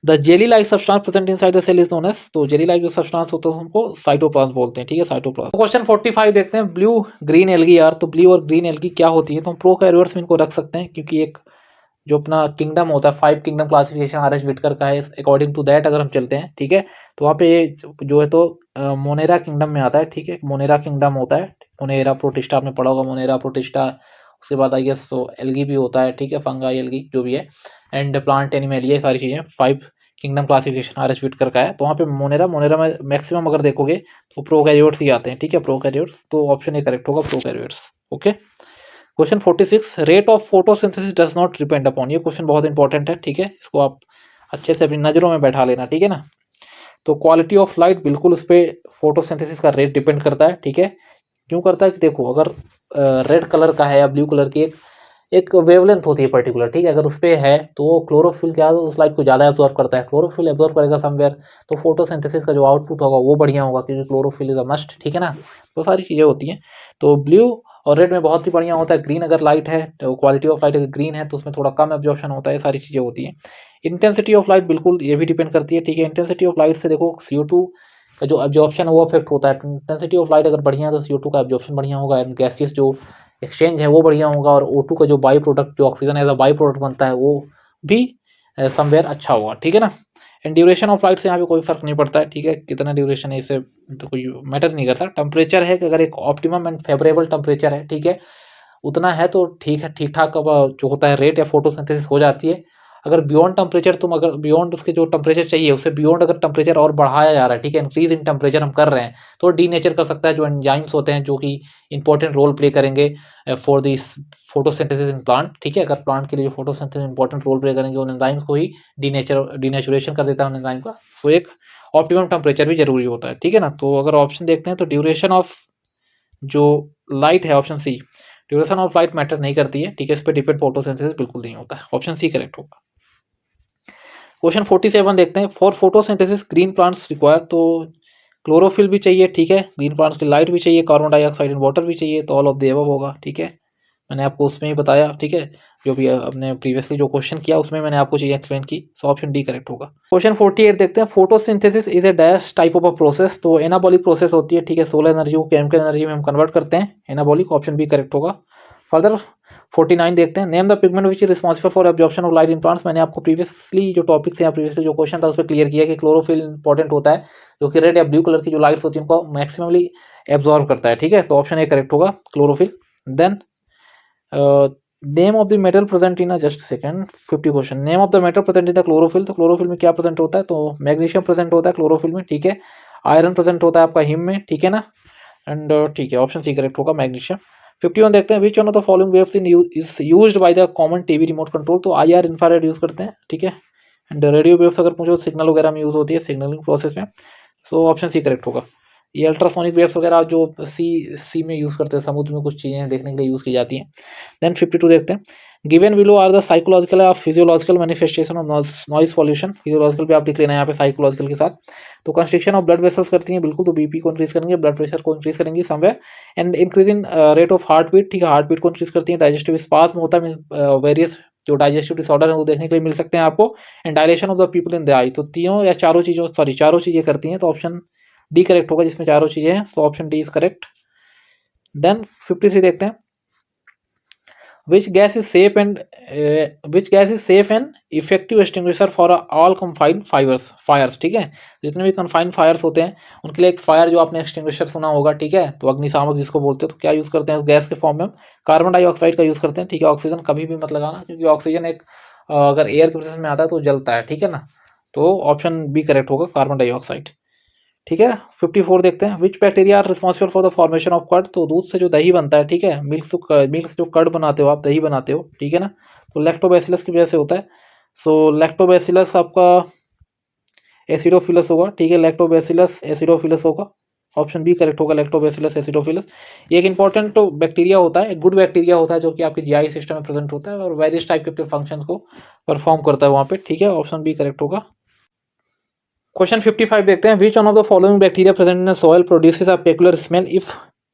Speaker 1: the jelly like substance present inside the cell is known as, तो जेली लाइक जो सब्सटेंस होता है हमको साइटोप्लाज्म बोलते हैं, ठीक है, साइटोप्लाज्म। क्वेश्चन 45 देखते हैं। ब्लू ग्रीन एल्गी यार, तो ब्लू और ग्रीन एल्गी क्या होती है, तो हम प्रोकैरियोट्स में इनको रख सकते हैं, क्योंकि एक जो अपना किंगडम होता है, 5 kingdom classification R H Whittaker का है, अकॉर्डिंग टू दैट अगर हम चलते हैं, ठीक है, तो वहाँ पे जो है तो मोनेरा किंगडम में आता है, ठीक है, मोनेरा किंगडम होता है, मोनेरा प्रोटिस्टा आपने पढ़ा होगा, मोनेरा प्रोटिस्टा, उसके बाद आई गेस तो एल्गी भी होता है, ठीक है, फंगाई एल्गी जो भी है, एंड प्लांट एनिमल, सारी चीज़ें 5 kingdom classification R H Whittaker का है, तो वहाँ पे मोनेरा मोनेरा में मैक्सिमम अगर देखोगे तो प्रोकैरियोट्स ही आते हैं, ठीक है, प्रोकैरियोट्स, तो ऑप्शन ए करेक्ट होगा, prokaryotes, okay. Question 46 rate of photosynthesis does not depend upon, ये क्वेश्चन बहुत इंपॉर्टेंट है, ठीक है, इसको आप अच्छे से अपनी नज़रों में बैठा लेना, ठीक है ना। तो क्वालिटी ऑफ लाइट बिल्कुल उस पर फोटोसिंथेसिस का रेट डिपेंड करता है, ठीक है। क्यों करता है कि देखो अगर रेड कलर का है या ब्लू कलर की एक वेवलेंथ होती है पर्टिकुलर, ठीक है, अगर उस पर है तो वो क्लोरोफिल क्या है उस लाइट को ज़्यादा एब्जॉर्ब करता है, क्लोरोफिल एब्जॉर्ब करेगा समवेयर, तो फोटोसिंथेसिस का जो आउटपुट होगा वो बढ़िया होगा, क्योंकि क्लोरोफिल इज अ मस्ट, ठीक है ना। तो सारी चीज़ें होती हैं, तो ब्लू और रेड में बहुत ही बढ़िया होता है। ग्रीन अगर लाइट है तो क्वालिटी ऑफ लाइट अगर ग्रीन है तो उसमें थोड़ा कम एब्जॉर्प्शन होता है, सारी चीज़ें होती हैं। इंटेंसिटी ऑफ लाइट बिल्कुल ये भी डिपेंड करती है, ठीक है। इंटेंसिटी ऑफ लाइट से देखो CO2 का जो एब्जॉर्प्शन है वो अफेक्ट होता है। इंटेंसिटी ऑफ लाइट अगर बढ़िया है तो CO2 का एब्जॉर्प्शन बढ़िया होगा, एंड गैसियस जो एक्सचेंज है वो बढ़िया होगा, और O2 का जो बाई प्रोडक्ट जो oxygen as a by product बनता है वो भी समवेयर अच्छा होगा, ठीक है ना। एंड ड्यूरेशन ऑफ लाइट से यहाँ पे कोई फर्क नहीं पड़ता है, ठीक है, कितना ड्यूरेशन है इससे तो कोई मैटर नहीं करता। टेम्परेचर है कि अगर एक ऑप्टिमम एंड फेवरेबल टेम्परेचर है, ठीक है, उतना है तो ठीक है, ठीक ठाक जो होता है रेट या फोटोसिंथेसिस हो जाती है। अगर बियॉन्ड टेम्परेचर तुम अगर बियॉन्ड उसके जो टेम्परेचर चाहिए उससे बियॉन्ड अगर टेम्परेचर और बढ़ाया जा रहा है, ठीक है, इंक्रीज इन टेम्परेचर हम कर रहे हैं, तो डीनेचर कर सकता है जो एंजाइम्स होते हैं जो कि इंपॉर्टेंट रोल प्ले करेंगे for this photosynthesis in plant, ठीक है। अगर प्लांट के लिए जो फोटोसिंथेसिस इंपॉर्टेंट रोल प्ले करेंगे उन एंजाइम्स को ही डीनेचुरेशन कर देता है उन एंजाइम का, तो एक ऑप्टिमम टेम्परेचर भी जरूरी होता है, ठीक है ना। तो अगर ऑप्शन देखते हैं तो ड्यूरेशन ऑफ जो लाइट है option C, duration of light matter नहीं करती है, ठीक है, इस पर डिपेंड फोटोसिंथेसिस बिल्कुल नहीं होता है, ऑप्शन सी करेक्ट होगा। क्वेश्चन 47 देखते हैं, for photosynthesis green plants require, तो क्लोरोफिल भी चाहिए, ठीक है, ग्रीन प्लांट्स की लाइट भी चाहिए, कार्बन डाइऑक्साइड एंड वाटर भी चाहिए, तो ऑल ऑफ द एबव होगा, ठीक है, मैंने आपको उसमें ही बताया, ठीक है, जो भी अपने प्रीवियसली जो क्वेश्चन किया उसमें मैंने आपको चीज़ें एक्सप्लेन की, सो ऑप्शन डी करेक्ट होगा। क्वेश्चन 48 देखते हैं, photosynthesis is a dash type of a process, तो एनाबॉलिक प्रोसेस होती है, ठीक है, सोलर एनर्जी को केमिकल एनर्जी में हम कन्वर्ट करते हैं, एनाबॉलिक, ऑप्शन बी करेक्ट होगा। फर्दर 49 देखते हैं, name the pigment which is responsible for absorption of light in plants, मैंने आपको प्रीवियसली जो टॉपिक्स हैं, प्रीवियसली जो क्वेश्चन था उस पर क्लियर किया कि क्लोरोफिल इंपॉर्टेंट होता है, जो कि रेड या ब्लू कलर की जो लाइट्स होती है उनको मैक्सिममली एब्जॉर्ब करता है, ठीक है, तो ऑप्शन ए करेक्ट होगा, chlorophyll. Then name of the metal present in just second 50 question, name of the metal present in the chlorophyll, तो क्लोरोफिल में क्या प्रेजेंट होता है, तो मैग्नीशियम प्रेजेंट होता है क्लोरोफिल में, ठीक है, आयरन प्रेजेंट होता है आपका हिम में, ठीक है ना, एंड ठीक है, ऑप्शन सी करेक्ट होगा, मैग्नीशियम। 51 देखते हैं, which one of the following waves is used by the common TV remote control, तो IR इंफ्रारेड यूज करते हैं, ठीक है, एंड रेडियो वेव्स अगर पूछो सिग्नल वगैरह में यूज होती है सिग्नलिंग प्रोसेस में, सो ऑप्शन सी करेक्ट होगा। ये अल्ट्रासोनिक वेव्स वगैरह जो सी में यूज़ करते हैं, समुद्र में कुछ चीज़ें देखने के लिए यूज़ की जाती हैं। देन 52 देखते हैं, given below are the psychological या physiological manifestation of noise pollution, physiological भी आप लिख लेना है यहाँ पे साइकोलॉजिकल के साथ, तो कंस्ट्रिक्शन ऑफ ब्लड वेसल्स करती हैं बिल्कुल, तो बीपी को इंक्रीज करेंगे, ब्लड प्रेशर को इंक्रीज करेंगी somewhere, and increase in rate of heart beat, ठीक है, हार्ट बीट को इंक्रीज करती है, डाइजेस्टिव स्पाज्म होता है, वेरियस जो डाइजेस्टिव डिसऑर्डर है वो देखने के लिए मिल सकते हैं आपको, and dilation of the pupil in the eye, तो तीनों या चारों चीज़ों चारों चीज़ें करती हैं, तो ऑप्शन डी करेक्ट होगा जिसमें चारों चीजें हैं, तो option D is correct. Then 53 देखते हैं, which gas is safe and effective extinguisher for all confined fires, ठीक है, जितने भी कंफाइंड फायर्स होते हैं उनके लिए एक फायर जो आपने एक्सटिंग्विशर सुना होगा, ठीक है, तो अग्निशामक जिसको बोलते हैं, तो क्या यूज करते हैं उस गैस के फॉर्म में, कार्बन डाइऑक्साइड का यूज करते हैं, ठीक है, ऑक्सीजन कभी भी मत लगाना, क्योंकि ऑक्सीजन एक अगर एयर के प्रेजेंस में आता है तो जलता है, ठीक है ना, तो ऑप्शन बी करेक्ट होगा, कार्बन डाइऑक्साइड, ठीक है। 54 देखते हैं, which bacteria are responsible for the formation of curd, तो दूध से जो दही बनता है, ठीक है, मिल्क से जो कर्ड बनाते हो आप, दही बनाते हो, ठीक है ना, तो लैक्टोबैसिलस की वजह से होता है, सो लैक्टोबैसिलस आपका एसिडोफिलस होगा, ठीक है, लैक्टोबैसिलस एसिडोफिलस होगा, ऑप्शन बी करेक्ट होगा, लैक्टोबैसिलस एसिडोफिलस। ये एक इंपॉर्टेंट तो बैक्टीरिया होता है, एक गुड बैक्टीरिया होता है जो कि आपके जीआई सिस्टम में प्रेजेंट होता है और वेरियस टाइप के फंक्शन को परफॉर्म करता है वहाँ पे, ठीक है, ऑप्शन बी करेक्ट होगा। क्वेश्चन 55 देखते हैं, which one of the following bacteria present in soil produces a peculiar smell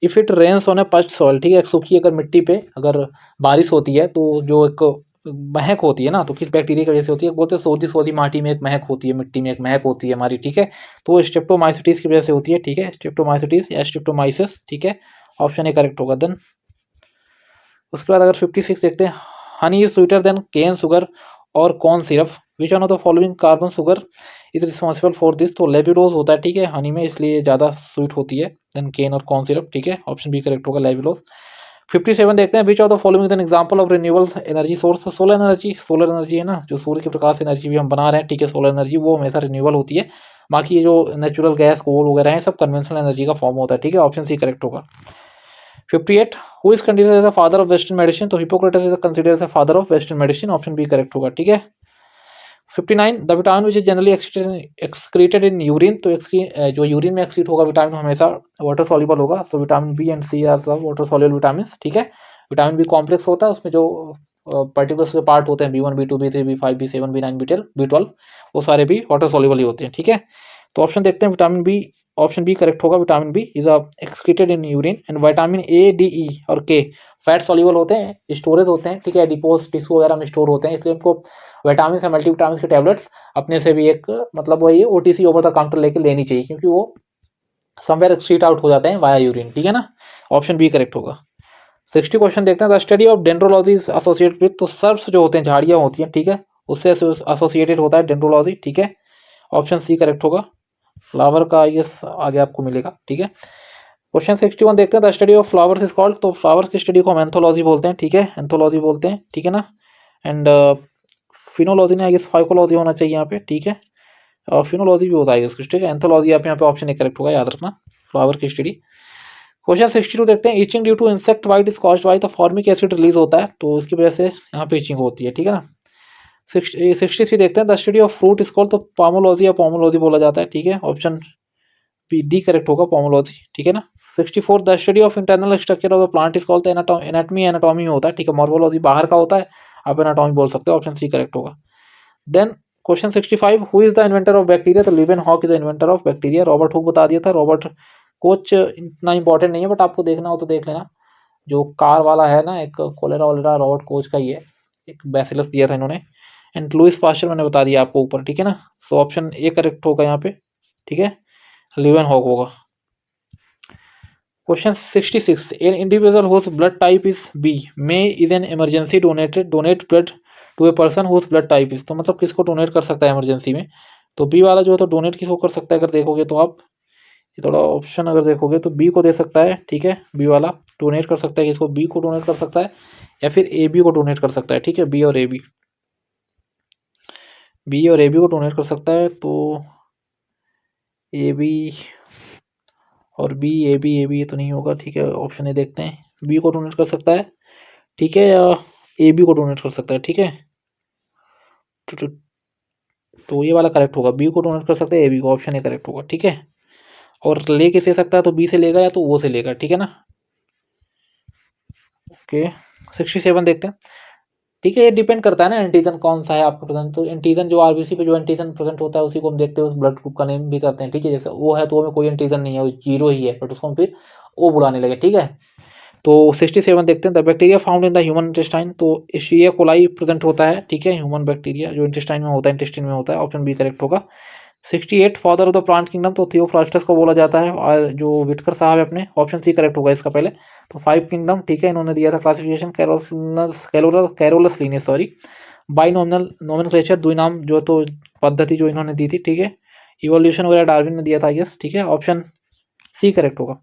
Speaker 1: if it rains on a past soil, ठीक है, एक सूखी अगर मिट्टी पे अगर बारिश होती है तो जो एक महक होती है ना, तो किस बैक्टीरिया की वजह से होती है, बोलते हैं सोधी सोधी माटी में एक महक होती है, मिट्टी में एक महक होती है हमारी, ठीक है, तो स्ट्रेप्टोमाइसिटिस की वजह से होती है, ठीक है, स्ट्रेप्टोमाइसिटिस या स्ट्रेप्टोमाइसिस, ठीक है, ऑप्शन ए करेक्ट होगा। देन उसके बाद अगर 56 देखते हैं, honey is sweeter than cane sugar और corn syrup, which one of the following carbon sugar is responsible for this, तो लेविलोज होता है, ठीक है, हनी में, इसलिए ज़्यादा स्वीट होती है, देन केन और कॉर्न सिरप, ठीक है, ऑप्शन बी करेक्ट होगा, लेविलोज। 57 देखते हैं, which of the following is an example of renewable energy source, solar energy है ना, जो सूर्य के प्रकाश एनर्जी भी हम बना रहे हैं, ठीक है, सोलर एनर्जी वो हमेशा रिन्यूएबल होती है, बाकी ये जो नेचुरल गैस कोल वगैरह है सब कन्वेंशनल एनर्जी का फॉर्म होता है, ठीक है, ऑप्शन सी करेक्ट होगा। 58 who is considered as the father of western medicine, तो Hippocrates is considered as the father of western medicine, option B correct होगा, ठीक है। 59 the vitamin which is generally excreted in urine, तो जो यूरिन में एक्सक्रीट होगा विटामिन हमेशा वाटर सॉल्युबल होगा, तो vitamin B and C are सब वाटर सॉल्युबल विटामिन, ठीक है, विटामिन बी कॉम्प्लेक्स होता है, उसमें जो पर्टिकुलर्स के पार्ट होते हैं B1 B2 B3 B5 B7 B9 B12 वो सारे भी वाटर सॉल्युबल ही होते हैं, ठीक है, तो ऑप्शन देखते हैं vitamin B, option B correct होगा, vitamin B is excreted in urine, and vitamin A D E और के फैट सॉल्युबल होते हैं, स्टोरेज होते हैं, ठीक है, एडिपोज टिश्यू वगैरह में स्टोर होते हैं, इसलिए हमको विटामिन या मल्टीविटामिन के टैबलेट्स अपने से भी एक मतलब वही OTC ओवर द काउंटर लेके लेनी चाहिए, क्योंकि वो समवेयर एक्सक्रीट आउट हो जाते हैं वाया यूरिन, ठीक है ना, ऑप्शन बी करेक्ट होगा। 60 क्वेश्चन देखते हैं, the study of dendrology associated with, तो सर्प्स जो होते हैं झाड़ियाँ होती हैं, ठीक है, उससे एसोसिएटेड होता है डेंड्रोलॉजी, ठीक है, ऑप्शन सी करेक्ट होगा। फ्लावर का ये आगे आपको मिलेगा, ठीक है। क्वेश्चन 61 देखते हैं, the study of flowers is called, तो फ्लावर्स की स्टडी को हम एंथोलॉजी बोलते हैं, ठीक है, एंथोलॉजी बोलते हैं, ठीक है ना, एंड फिनोलॉजी ने आई गेस फाइकोलॉजी होना चाहिए यहाँ पे, ठीक है, और फिनोलॉजी भी होता है इसकी, ठीक है, एंथोलॉजी आप यहाँ पे ऑप्शन ए करेक्ट होगा, याद रखना, फ्लावर की स्टडी। क्वेश्चन 62 देखते हैं, itching due to insect bite is caused by, तो फॉर्मिक एसिड रिलीज होता है, तो इसकी वजह से यहाँ पे ईचिंग होती है, ठीक है ना। 63 देखते हैं, the study of fruit is called, तो पामोलॉजी या पोमोलॉजी बोला जाता है, ठीक है, ऑप्शन डी करेक्ट होगा, पोमोलॉजी, ठीक है ना। 64 the study of internal structure of the plant is called, anatomy anatomy होता है, ठीक है, मॉर्फोलॉजी बाहर का होता है, आप एनाटॉमी बोल सकते हो, ऑप्शन सी करेक्ट होगा। Then question 65, who is the inventor of bacteria? तो Leeuwenhoek is the inventor of bacteria. Robert Hooke बता दिया था। रॉबर्ट कोच इतना इंपॉर्टेंट नहीं है, बट आपको देखना हो तो देख लेना। जो कार वाला है ना, एक कोलेरा वोलेरा रॉबर्ट कोच का ही है। एक बैसिलस दिया था इन्होंने। एंड लुइस पास्चर मैंने बता दिया आपको ऊपर, ठीक है ना। सो ऑप्शन ए करेक्ट होगा यहाँ पे, ठीक है, लीवन हॉक होगा। Question 66, an individual whose blood type is B may is an emergency donate blood to a person whose blood type is. तो मतलब किसको डोनेट कर सकता है इमरजेंसी में? तो बी वाला जो है तो डोनेट किसको कर सकता है? अगर देखोगे तो आप ये थोड़ा ऑप्शन अगर देखोगे तो बी को दे सकता है, ठीक है। बी वाला डोनेट कर सकता है, किसको? बी को डोनेट कर सकता है, या फिर ए बी को डोनेट कर सकता है, ठीक है। बी और ए बी को डोनेट कर सकता है। तो ए बी और ए बी ये तो नहीं होगा, ठीक है। ऑप्शन ए देखते हैं, बी को डोनेट कर सकता है, ठीक है, या ए बी को डोनेट कर सकता है, ठीक है। तो ये वाला करेक्ट होगा, बी को डोनेट कर सकता है, ए बी को, ऑप्शन ए करेक्ट होगा, ठीक है। और ले किसे सकता है? तो बी से लेगा या तो वो से लेगा, ठीक है ना। ओके, 67 देखते हैं, ठीक है। ये डिपेंड करता है ना एंटीजन कौन सा है आपका प्रेजेंट। तो एंटीजन जो आरबीसी पे जो एंटीजन प्रेजेंट होता है उसी को हम देखते हैं, उस ब्लड ग्रुप का नेम भी करते हैं, ठीक है। जैसे वो है तो वो में कोई एंटीजन नहीं है, वो जीरो ही है, बट उसको हम फिर ओ बुलाने लगे, ठीक है। तो 67 देखते हैं, the bacteria found in the human intestine. तो एशिया कोलाई प्रेजेंट होता है, ठीक है। ह्यूमन बैक्टीरिया जो इंटेस्टाइन में होता है, इंटेस्टाइन में होता है, ऑप्शन बी करेक्ट होगा। 68, father of the plant kingdom, तो थियोफ्रास्टस को बोला जाता है, और जो विटकर साहब है अपने, ऑप्शन सी करेक्ट होगा इसका पहले। तो 5 किंगडम, ठीक है, इन्होंने दिया था क्लासिफिकेशन कैरोलस लीनियस, सॉरी, बाई नोमेनक्लेचर, द्विनाम जो तो पद्धति जो इन्होंने दी थी, ठीक है। इवोल्यूशन वगैरह डार्विन ने दिया था, यस, ठीक है, ऑप्शन सी करेक्ट होगा।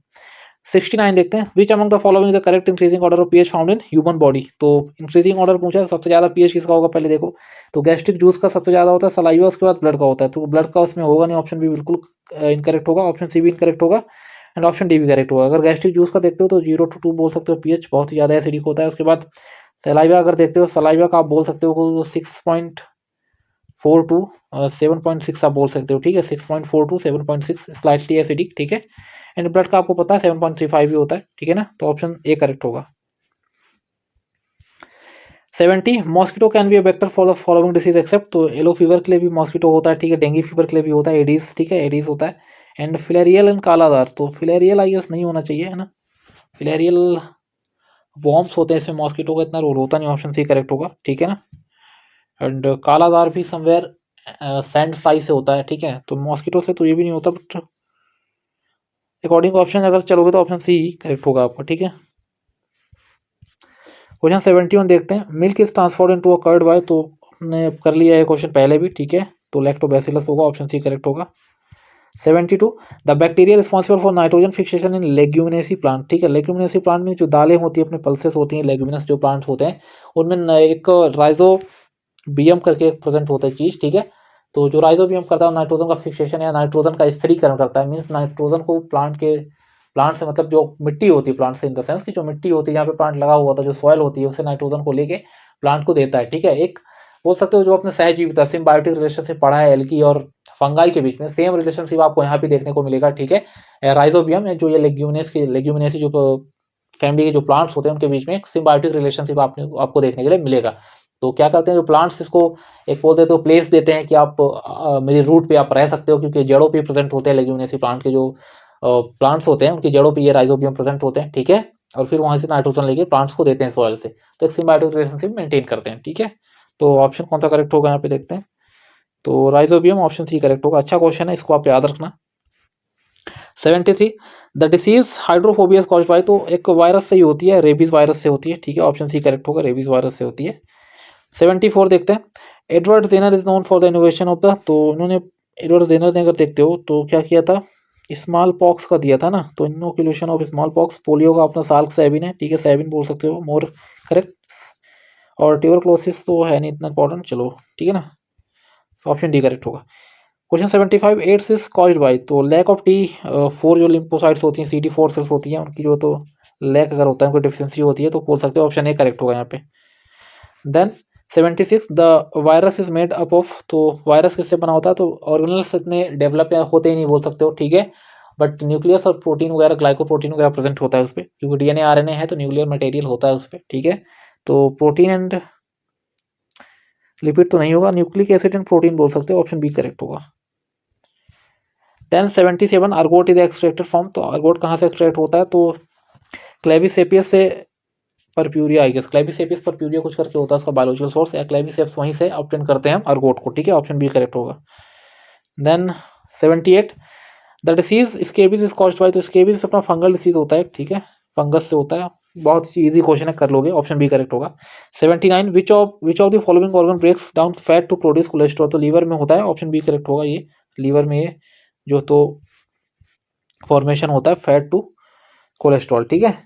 Speaker 1: 69 देखते हैं, which among the following the correct increasing order of pH found in human body. तो इंक्रीजिंग ऑर्डर पूछा है, सबसे ज्यादा पीएच किसका होगा पहले देखो। तो गैस्ट्रिक जूस का सबसे ज्यादा होता है, सलाइवा, उसके बाद ब्लड का होता है। तो ब्लड का उसमें होगा नहीं, ऑप्शन बी बिल्कुल इनकरेक्ट होगा, ऑप्शन सी भी इनकरेक्ट होगा, एंड ऑप्शन डी भी करेक्ट होगा। अगर गैस्ट्रिक जूस का देखते हो तो 0 to 2 बोल सकते हो, पीएच बहुत ही ज्यादा एसिडिक होता है। उसके बाद सलाइवा अगर देखते हो, सलाइवा का आप बोल सकते हो 6.4 to 7.6 आप बोल सकते हो, ठीक है। 6.4 to 7.6 स्लाइटली एसिडिक, ठीक है। एंड ब्लड का आपको पता है 7.35 भी होता है, ठीक है ना। तो ऑप्शन ए करेक्ट होगा। 70, mosquito can be a vector for the following disease except. तो येलो फीवर के लिए भी मॉस्किटो होता है, ठीक है। डेंगू फीवर के लिए भी होता है, एडीज, ठीक है, एडीज होता है। एंड फिलेरियल एंड कालाजार, तो फिलेरियल आई गेस नहीं होना चाहिए, है ना। फिलेरियल वॉर्म्स होते हैं, इसमें मॉस्किटो का इतना रोल होता नहीं, ऑप्शन सी करेक्ट होगा, ठीक है ना। एंड कालाजार भी समवेयर सैंड फ्लाई से होता है, ठीक है। तो मॉस्किटो से तो ये भी नहीं होता, बट अकॉर्डिंग ऑप्शन अगर चलोगे तो ऑप्शन सी करेक्ट होगा आपका, ठीक है। क्वेश्चन 71 देखते हैं, milk is transferred into a curd by. तो हमने कर लिया है क्वेश्चन पहले भी, ठीक है। तो लैक्टोबैसिलस होगा, ऑप्शन सी करेक्ट होगा। 72, the bacteria responsible for nitrogen fixation in leguminosae plant, ठीक है। लेग्यूमिनेसी प्लांट में जो दालें होती है, अपने पल्सेस होती हैं, लेग्यूमिनस जो प्लांट्स होते हैं उनमें एक राइजोबियम करके एक प्रेजेंट होता है चीज, ठीक है। तो जो राइजोबियम करता है नाइट्रोजन का फिक्सेशन या नाइट्रोजन का स्थिरीकरण करता है, मीन्स नाइट्रोजन को प्लांट से मतलब जो मिट्टी होती है, प्लांट से इन द सेंस की जो मिट्टी होती है जहाँ पे प्लांट लगा हुआ था, जो सॉइल होती है, उससे नाइट्रोजन को लेके प्लांट को देता है, ठीक है। एक बोल सकते हो जो अपने सहजीविता सिम्बायोटिक रिलेशनशिप पढ़ा है एल्गी और फंगाई के बीच में, सेम रिलेशनशिप आपको यहाँ भी देखने को मिलेगा, ठीक है। राइजोबियम जो ये लेग्यूमिनेसी जो फैमिली के जो प्लांट्स होते हैं उनके बीच में एक सिम्बायोटिक रिलेशनशिप आपको देखने के लिए मिलेगा। तो क्या करते हैं जो प्लांट्स, इसको एक बोलते हैं तो प्लेस देते हैं कि आप मेरी रूट पे आप रह सकते हो, क्योंकि जड़ों पे प्रेजेंट होते हैं लेग्यूमिनेसी प्लांट के जो प्लांट्स होते हैं, उनकी जड़ों पे ये राइजोबियम प्रेजेंट होते हैं, ठीक है। और फिर वहां से नाइट्रोजन लेके प्लांट्स को देते हैं सॉइल से, तो एक सिम्बायोटिक रिलेशनशिप मेंटेन करते हैं, ठीक है। तो ऑप्शन कौन सा करेक्ट होगा यहाँ पे देखते हैं। तो राइजोबियम, ऑप्शन सी करेक्ट होगा। अच्छा क्वेश्चन है, इसको आप याद रखना। 73, the disease hydrophobia cause by. तो एक वायरस से ही होती है, रेबीज वायरस से होती है, ठीक है, ऑप्शन सी करेक्ट होगा, रेबीज वायरस से होती है। 74 देखते हैं, Edward Jenner is known for the innovation of the. तो इन्होंने एडवर्ड जेनर ने अगर देखते हो तो क्या किया था, स्मॉल पॉक्स का दिया था ना। तो inoculation of small pox, polio का अपना साल्क सैबिन है, ठीक है, सैबिन बोल सकते हो, मोर करेक्ट। और ट्यूबरक्लोसिस तो है नहीं इतना इंपॉर्टेंट, चलो ठीक है ना, ऑप्शन डी करेक्ट होगा। Question 75, AIDS is caused by. तो लैक ऑफ T4 जो लिम्फोसाइट्स होती हैं, CD4 सेल्स होती हैं, उनकी जो तो लैक अगर होता है, उनकी डिफिशियंसी होती है, तो बोल सकते हो ऑप्शन ए करेक्ट होगा यहाँ पे। Then 76, the virus is made up of. तो वायरस किससे बना होता है, तो ऑर्गेनल्स इतने डेवलप होते ही नहीं बोल सकते हो, ठीक है। बट न्यूक्लियस और प्रोटीन वगैरह, ग्लाइकोप्रोटीन वगैरह प्रेजेंट होता है उस पर, क्योंकि DNA RNA है तो न्यूक्लियर मटेरियल होता है उस पर, ठीक है। तो प्रोटीन एंड लिपिड तो नहीं होगा, न्यूक्लिक एसिड एंड प्रोटीन बोल सकते हो, ऑप्शन बी करेक्ट होगा। Then 77 ergot is extracted from, तो अर्गोट कहाँ से एक्सट्रैक्ट होता है, तो क्लेविसेपियस से purpurea, I guess claviceps purpurea कुछ करके होता है उसका बायोलॉजिकल सोर्स, या क्लेविसेप्स वहीं से ऑब्टेन करते हैं हम अर्गोट को, ठीक है, ऑप्शन बी करेक्ट होगा। Then 78 the disease scabies is caused by, तो स्केबिस अपना फंगल डिसीज होता है, ठीक है, फंगस से होता है, बहुत इजी क्वेश्चन है, कर लोगे, ऑप्शन बी करेक्ट होगा। 79 which of the following organ breaks down fat to produce cholesterol, तो लीवर में होता है, ऑप्शन बी करेक्ट होगा, ये लीवर में ये जो तो फॉर्मेशन होता है फैट टू कोलेस्ट्रॉल, ठीक है।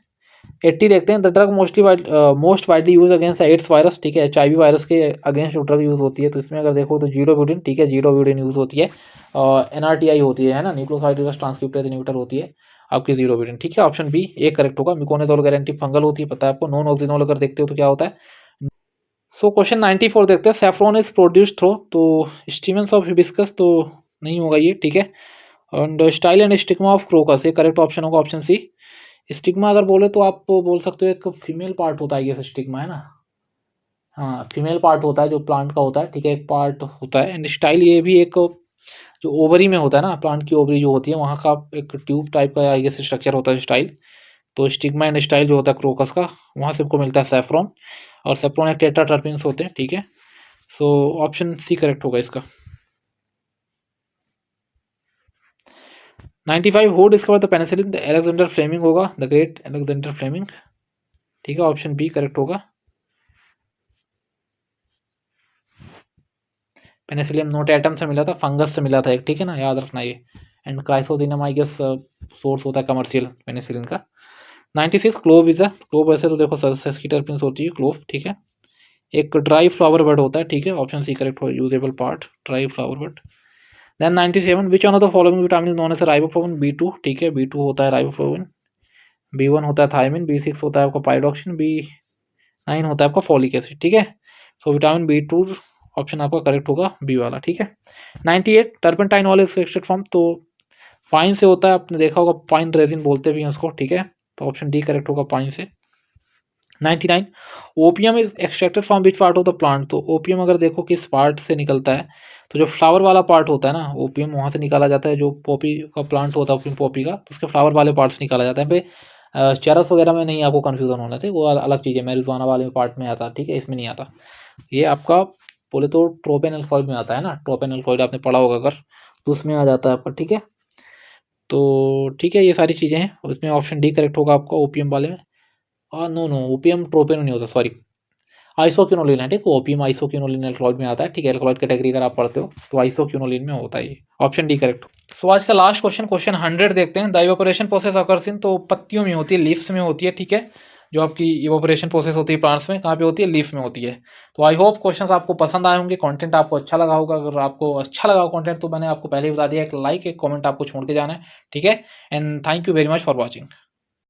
Speaker 1: 80 देखते हैं, the drug most widely use against AIDS virus, ठीक है, HIV वायरस के अगेंस्ट जो ड्रग यूज होती है, तो इसमें अगर देखो तो जीरोब्यूटिन, ठीक है, जीरोब्यूटिन यूज होती है, NRTI होती है ना, न्यूक्लियोसाइड रिवर्स ट्रांसक्रिप्टेज इनहिबिटर होती है आपकी जीरोब्यूटिन, ठीक है, ऑप्शन बी एक करेक्ट होगा। मिकोनाजोल गारंटी फंगल होती है, पता है आपको। नॉन ऑक्सीनोल अगर देखते हो तो क्या होता है। सो क्वेश्चन 94 देखते हैं, सेफ्रॉन इज प्रोड्यूस्ड थ्रू, तो स्टीमेंस ऑफ हिबिस्कस, तो नहीं होगा ये, ठीक है। And style and stigma of crocus, ये करेक्ट ऑप्शन होगा, ऑप्शन सी। स्टिग्मा अगर बोले तो आप बोल सकते हो एक फीमेल पार्ट होता है, ये स्टिग्मा है ना, हाँ फीमेल पार्ट होता है जो प्लांट का होता है, ठीक है, एक पार्ट होता है। एंड स्टाइल ये भी एक जो ओवरी में होता है ना, प्लांट की ओवरी जो होती है वहाँ का एक ट्यूब टाइप का ये स्ट्रक्चर होता है स्टाइल। तो स्टिग्मा एंड स्टाइल जो होता है क्रोकस का, वहाँ से हमको मिलता है सेफ्रॉन, और सेफ्रॉन एक टेट्राटर्पिन्स होते हैं, ठीक है। सो ऑप्शन सी करेक्ट होगा इसका। 95 who discover the penicillin, the Alexander Fleming होगा, द ग्रेट अलेक्जेंडर फ्लेमिंग, ठीक है, ऑप्शन बी करेक्ट होगा। पेनिसिलियम नोटेटम से मिला था, फंगस से मिला था एक, ठीक है ना, याद रखना ये। एंड क्राइसोथिनम आई गेस सोर्स होता है कमर्शियल पेनिसिलिन का। 96 क्लोव इज क्लोव, ऐसे तो देखो सस्की टर्पिन्स होती है क्लोव, ठीक है। एक ड्राई फ्लावर बर्ड होता है, ठीक है, ऑप्शन सी करेक्ट हो, usable part dry flower bud. Then 97 which one of the following vitamin known as riboflavin, B2, ठीक है, B2 होता है राइबोफ्लाविन। B1 होता है थायमिन, B6 होता है आपका पाइरोक्सिन, B9 होता है आपका फॉलिक एसिड, ठीक है। सो विटामिन B2 ऑप्शन आपका करेक्ट होगा, बी वाला, ठीक है। 98 टर्पेंटाइन ऑयल एक्सट्रैक्टेड फ्रॉम, तो पाइन से होता है, आपने देखा होगा पाइन रेजिन बोलते भी हैं उसको, ठीक है, तो ऑप्शन डी करेक्ट होगा पाइन से। 99 opium is extracted from which part of the plant, तो ओपियम अगर देखो किस पार्ट से निकलता है, तो जो फ्लावर वाला पार्ट होता है ना, ओपियम वहाँ से निकाला जाता है, जो पॉपी का प्लांट होता है ओपियम पॉपी का, तो उसके फ्लावर वाले पार्ट से निकाला जाता है। पे चरस वगैरह में नहीं आपको कन्फ्यूजन होना चाहिए, वो अलग चीज़ है, मैरिजुआना वाले पार्ट में आता है, ठीक है, इसमें नहीं आता। ये आपका बोले तो ट्रोपेन अल्कोहल में आता है ना, ट्रोपेन अल्कोहल आपने पढ़ा होगा अगर, तो उसमें आ जाता है आपका, ठीक है। तो ठीक है, ये सारी चीज़ें हैं, उसमें ऑप्शन डी करेक्ट होगा आपका ओपियम वाले में। नो नो ओपियम ट्रोपेन नहीं होता, सॉरी, आइसोक्यूनोलिन है, ठीक, ओपियम आइसोक्यूनोलिन अल्कोहल में आता है, ठीक है, अल्कोहल कैटेगरी अगर आप पढ़ते हो तो आइसोक्यूनोलिन में होता है ये, ऑप्शन डी करेक्ट। सो आज का लास्ट क्वेश्चन, क्वेश्चन 100 देखते हैं। The evaporation process occurs in, तो पत्तियों में होती है, लीव्स में होती है, ठीक है, जो आपकी इवेपोरेशन प्रोसेस होती है प्लांट्स में, कहाँ पे होती है, लीफ में होती है। तो आई होप क्वेश्चंस आपको पसंद आए होंगे, कंटेंट आपको अच्छा लगा होगा। अगर आपको अच्छा लगा कंटेंट तो मैंने आपको पहले ही बता दिया, एक लाइक एक कमेंट आपको छोड़ के जाना है, ठीक है। And thank you very much for watching.